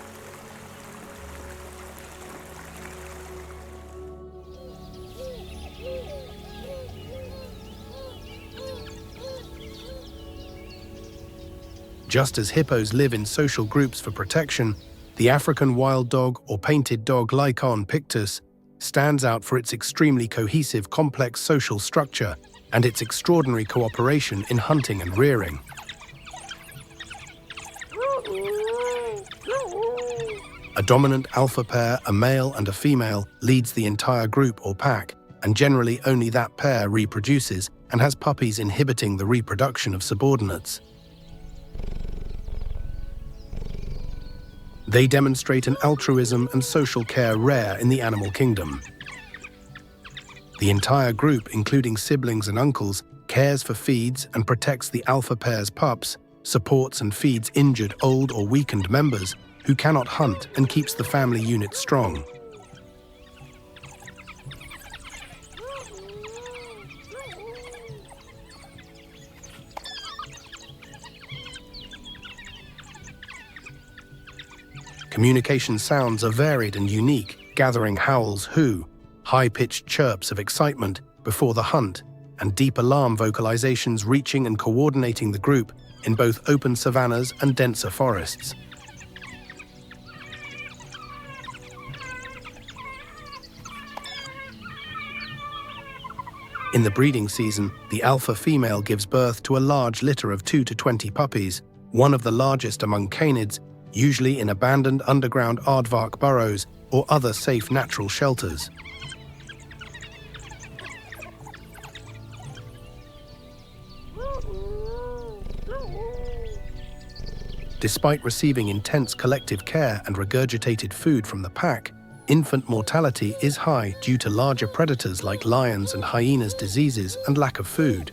Just as hippos live in social groups for protection, the African wild dog or painted dog Lycaon pictus stands out for its extremely cohesive, complex social structure and its extraordinary cooperation in hunting and rearing. A dominant alpha pair, a male and a female, leads the entire group or pack, and generally only that pair reproduces and has puppies, inhibiting the reproduction of subordinates. They demonstrate an altruism and social care rare in the animal kingdom. The entire group, including siblings and uncles, cares for, feeds, and protects the alpha pair's pups, supports and feeds injured, old, or weakened members who cannot hunt, and keeps the family unit strong. Communication sounds are varied and unique, gathering howls, high-pitched chirps of excitement before the hunt, and deep alarm vocalizations reaching and coordinating the group in both open savannas and denser forests. In the breeding season, the alpha female gives birth to a large litter of 2 to 20 puppies, one of the largest among canids, usually in abandoned underground aardvark burrows or other safe natural shelters. Despite receiving intense collective care and regurgitated food from the pack, infant mortality is high due to larger predators like lions and hyenas' diseases and lack of food.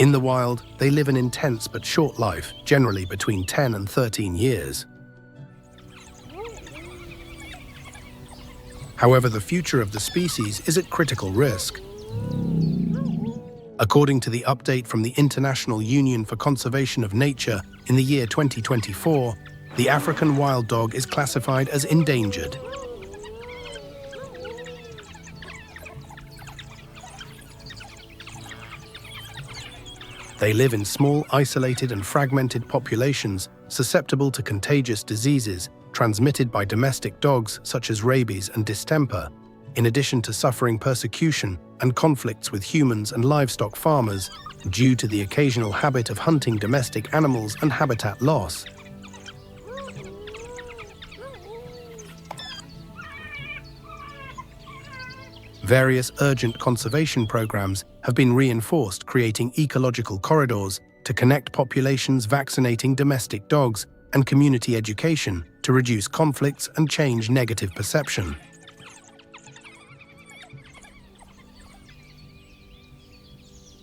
In the wild, they live an intense but short life, generally between 10 and 13 years. However, the future of the species is at critical risk. According to the update from the International Union for Conservation of Nature in the year 2024, the African wild dog is classified as endangered. They live in small, isolated and fragmented populations susceptible to contagious diseases transmitted by domestic dogs such as rabies and distemper, in addition to suffering persecution and conflicts with humans and livestock farmers due to the occasional habit of hunting domestic animals and habitat loss. Various urgent conservation programs have been reinforced, creating ecological corridors to connect populations, vaccinating domestic dogs, and community education to reduce conflicts and change negative perception.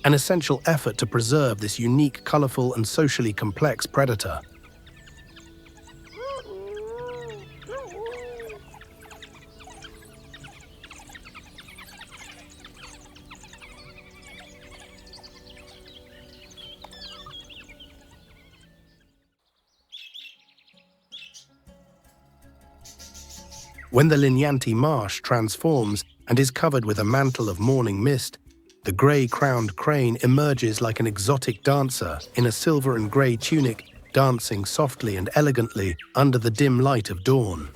An essential effort to preserve this unique, colorful, and socially complex predator. When the Linyanti Marsh transforms and is covered with a mantle of morning mist, the grey-crowned crane emerges like an exotic dancer in a silver and grey tunic, dancing softly and elegantly under the dim light of dawn.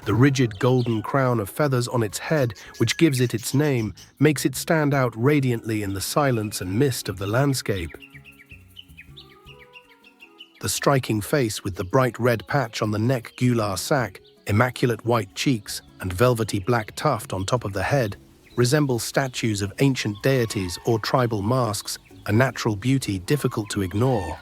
The rigid golden crown of feathers on its head, which gives it its name, makes it stand out radiantly in the silence and mist of the landscape. The striking face with the bright red patch on the neck gular sac, immaculate white cheeks, and velvety black tuft on top of the head resemble statues of ancient deities or tribal masks, a natural beauty difficult to ignore.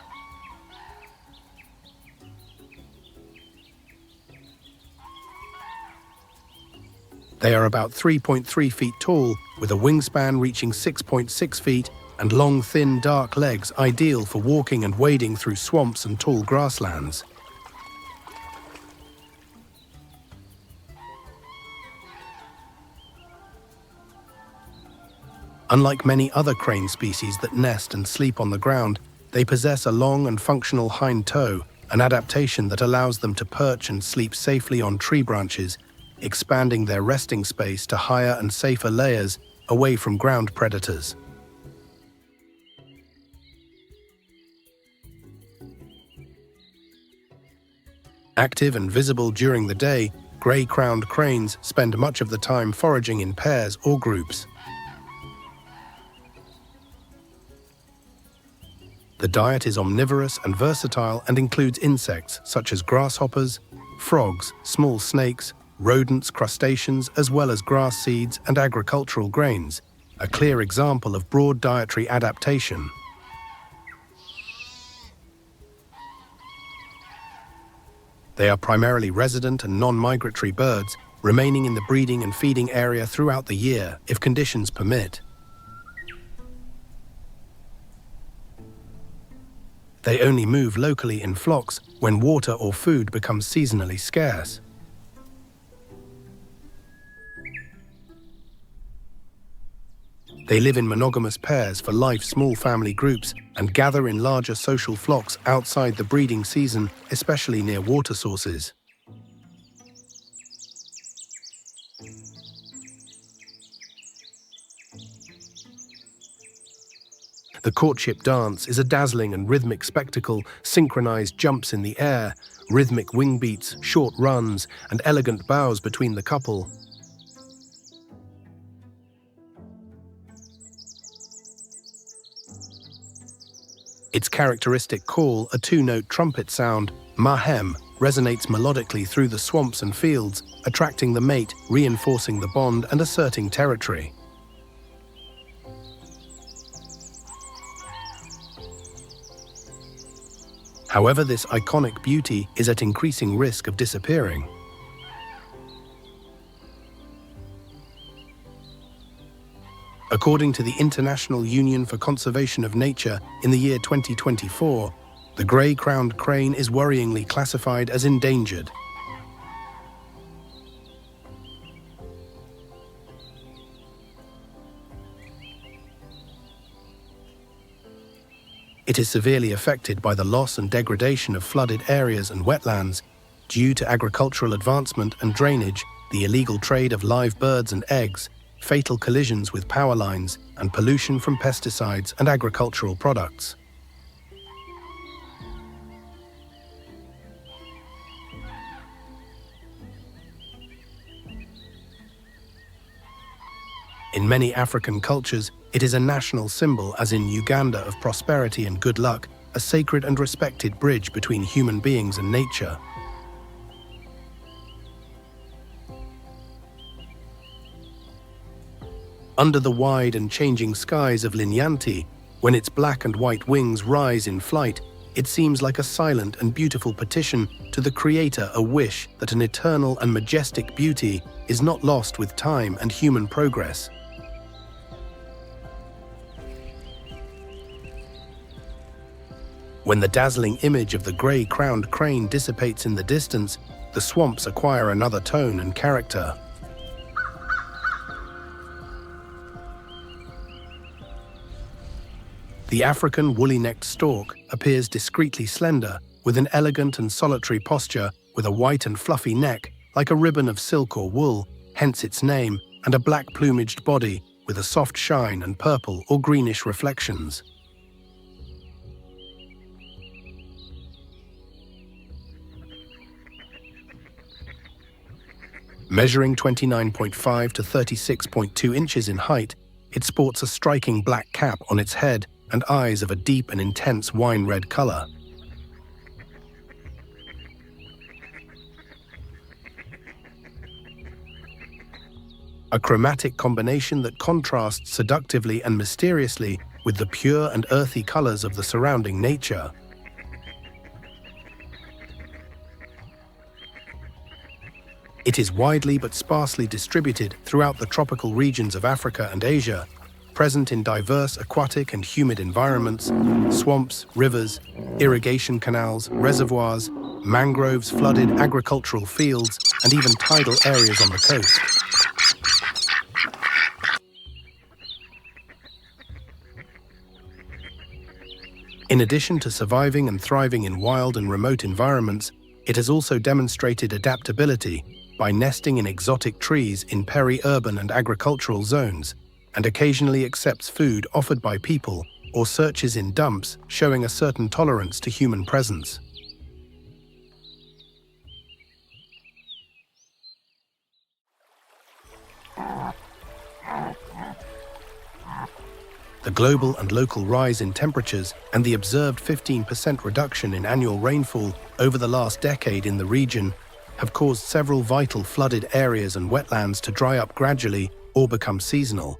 They are about 3.3 feet tall, with a wingspan reaching 6.6 feet, and long, thin, dark legs ideal for walking and wading through swamps and tall grasslands. Unlike many other crane species that nest and sleep on the ground, they possess a long and functional hind toe, an adaptation that allows them to perch and sleep safely on tree branches, expanding their resting space to higher and safer layers away from ground predators. Active and visible during the day, grey-crowned cranes spend much of the time foraging in pairs or groups. The diet is omnivorous and versatile and includes insects such as grasshoppers, frogs, small snakes, rodents, crustaceans, as well as grass seeds and agricultural grains, a clear example of broad dietary adaptation. They are primarily resident and non-migratory birds, remaining in the breeding and feeding area throughout the year if conditions permit. They only move locally in flocks when water or food becomes seasonally scarce. They live in monogamous pairs for life, small family groups, and gather in larger social flocks outside the breeding season, especially near water sources. The courtship dance is a dazzling and rhythmic spectacle, synchronized jumps in the air, rhythmic wing beats, short runs, and elegant bows between the couple. Its characteristic call, a two-note trumpet sound, mahem, resonates melodically through the swamps and fields, attracting the mate, reinforcing the bond and asserting territory. However, this iconic beauty is at increasing risk of disappearing. According to the International Union for Conservation of Nature, in the year 2024, the grey-crowned crane is worryingly classified as endangered. It is severely affected by the loss and degradation of flooded areas and wetlands due to agricultural advancement and drainage, the illegal trade of live birds and eggs, fatal collisions with power lines, and pollution from pesticides and agricultural products. In many African cultures, it is a national symbol, as in Uganda, of prosperity and good luck, a sacred and respected bridge between human beings and nature. Under the wide and changing skies of Linyanti, when its black and white wings rise in flight, it seems like a silent and beautiful petition to the Creator, a wish that an eternal and majestic beauty is not lost with time and human progress. When the dazzling image of the grey-crowned crane dissipates in the distance, the swamps acquire another tone and character. The African woolly-necked stork appears discreetly slender, with an elegant and solitary posture, with a white and fluffy neck, like a ribbon of silk or wool, hence its name, and a black plumaged body, with a soft shine and purple or greenish reflections. Measuring 29.5 to 36.2 inches in height, it sports a striking black cap on its head and eyes of a deep and intense wine-red color. A chromatic combination that contrasts seductively and mysteriously with the pure and earthy colors of the surrounding nature. It is widely but sparsely distributed throughout the tropical regions of Africa and Asia, present in diverse aquatic and humid environments, swamps, rivers, irrigation canals, reservoirs, mangroves, flooded agricultural fields, and even tidal areas on the coast. In addition to surviving and thriving in wild and remote environments, it has also demonstrated adaptability by nesting in exotic trees in peri-urban and agricultural zones, and occasionally accepts food offered by people or searches in dumps, showing a certain tolerance to human presence. The global and local rise in temperatures and the observed 15% reduction in annual rainfall over the last decade in the region have caused several vital flooded areas and wetlands to dry up gradually or become seasonal.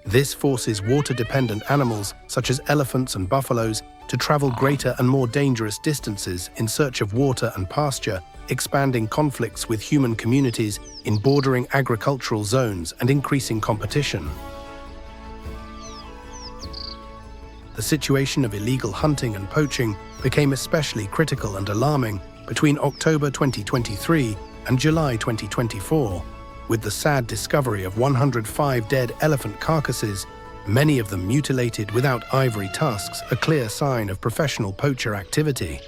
This forces water-dependent animals, such as elephants and buffaloes, to travel greater and more dangerous distances in search of water and pasture, expanding conflicts with human communities in bordering agricultural zones and increasing competition. The situation of illegal hunting and poaching became especially critical and alarming between October 2023 and July 2024, with the sad discovery of 105 dead elephant carcasses, many of them mutilated without ivory tusks, a clear sign of professional poacher activity.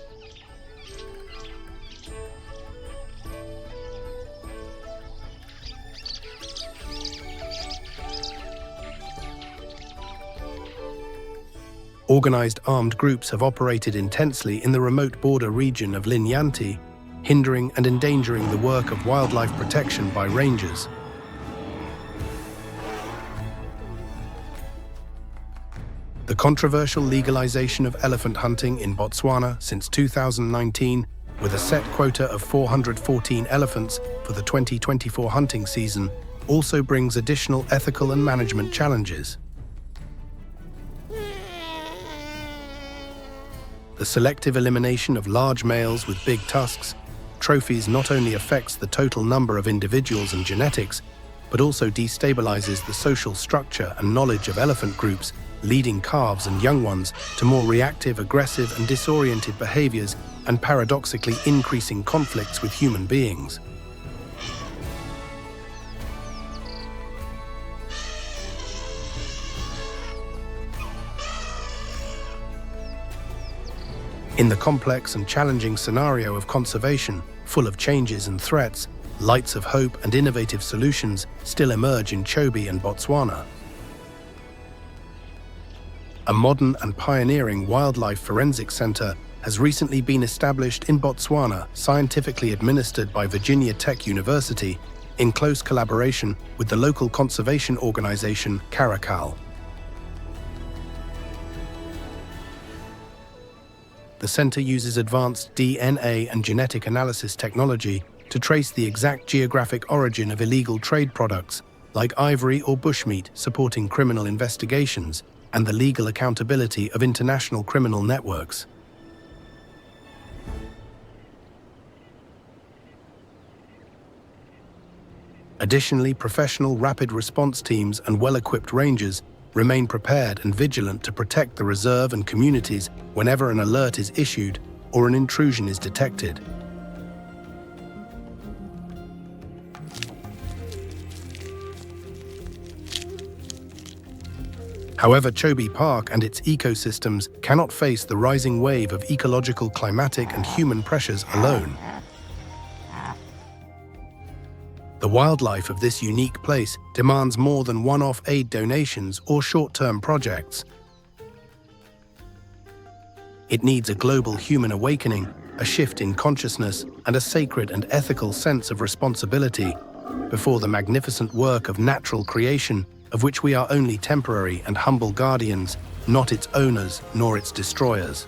Organized armed groups have operated intensely in the remote border region of Linyanti, hindering and endangering the work of wildlife protection by rangers. The controversial legalization of elephant hunting in Botswana since 2019, with a set quota of 414 elephants for the 2024 hunting season, also brings additional ethical and management challenges. The selective elimination of large males with big tusks, trophies not only affects the total number of individuals and genetics, but also destabilizes the social structure and knowledge of elephant groups, leading calves and young ones to more reactive, aggressive, and disoriented behaviors, and paradoxically increasing conflicts with human beings. In the complex and challenging scenario of conservation, full of changes and threats, lights of hope and innovative solutions still emerge in Chobe and Botswana. A modern and pioneering wildlife forensics center has recently been established in Botswana, scientifically administered by Virginia Tech University, in close collaboration with the local conservation organization Caracal. The center uses advanced DNA and genetic analysis technology to trace the exact geographic origin of illegal trade products like ivory or bushmeat, supporting criminal investigations and the legal accountability of international criminal networks. Additionally, professional rapid response teams and well-equipped rangers remain prepared and vigilant to protect the reserve and communities whenever an alert is issued or an intrusion is detected. However, Chobe Park and its ecosystems cannot face the rising wave of ecological, climatic, and human pressures alone. The wildlife of this unique place demands more than one-off aid donations or short-term projects. It needs a global human awakening, a shift in consciousness, and a sacred and ethical sense of responsibility before the magnificent work of natural creation, of which we are only temporary and humble guardians, not its owners nor its destroyers.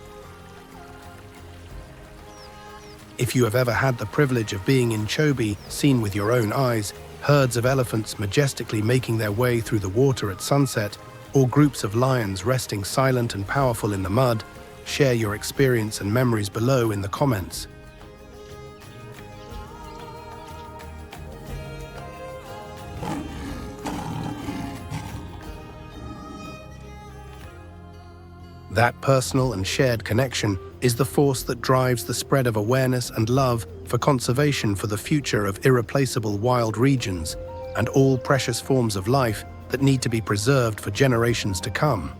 If you have ever had the privilege of being in Chobe, seen with your own eyes, herds of elephants majestically making their way through the water at sunset, or groups of lions resting silent and powerful in the mud, share your experience and memories below in the comments. That personal and shared connection is the force that drives the spread of awareness and love for conservation for the future of irreplaceable wild regions and all precious forms of life that need to be preserved for generations to come.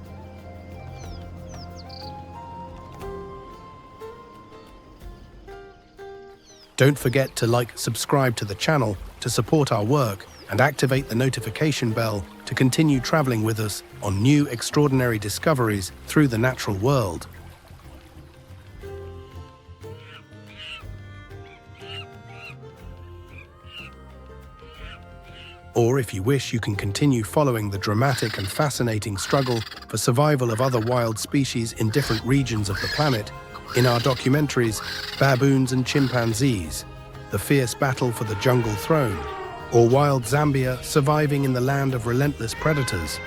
Don't forget to subscribe to the channel to support our work, and activate the notification bell to continue traveling with us on new extraordinary discoveries through the natural world. Or if you wish, you can continue following the dramatic and fascinating struggle for survival of other wild species in different regions of the planet in our documentaries Baboons and Chimpanzees, The Fierce Battle for the Jungle Throne, or Wild Zambia, Surviving in the Land of Relentless Predators.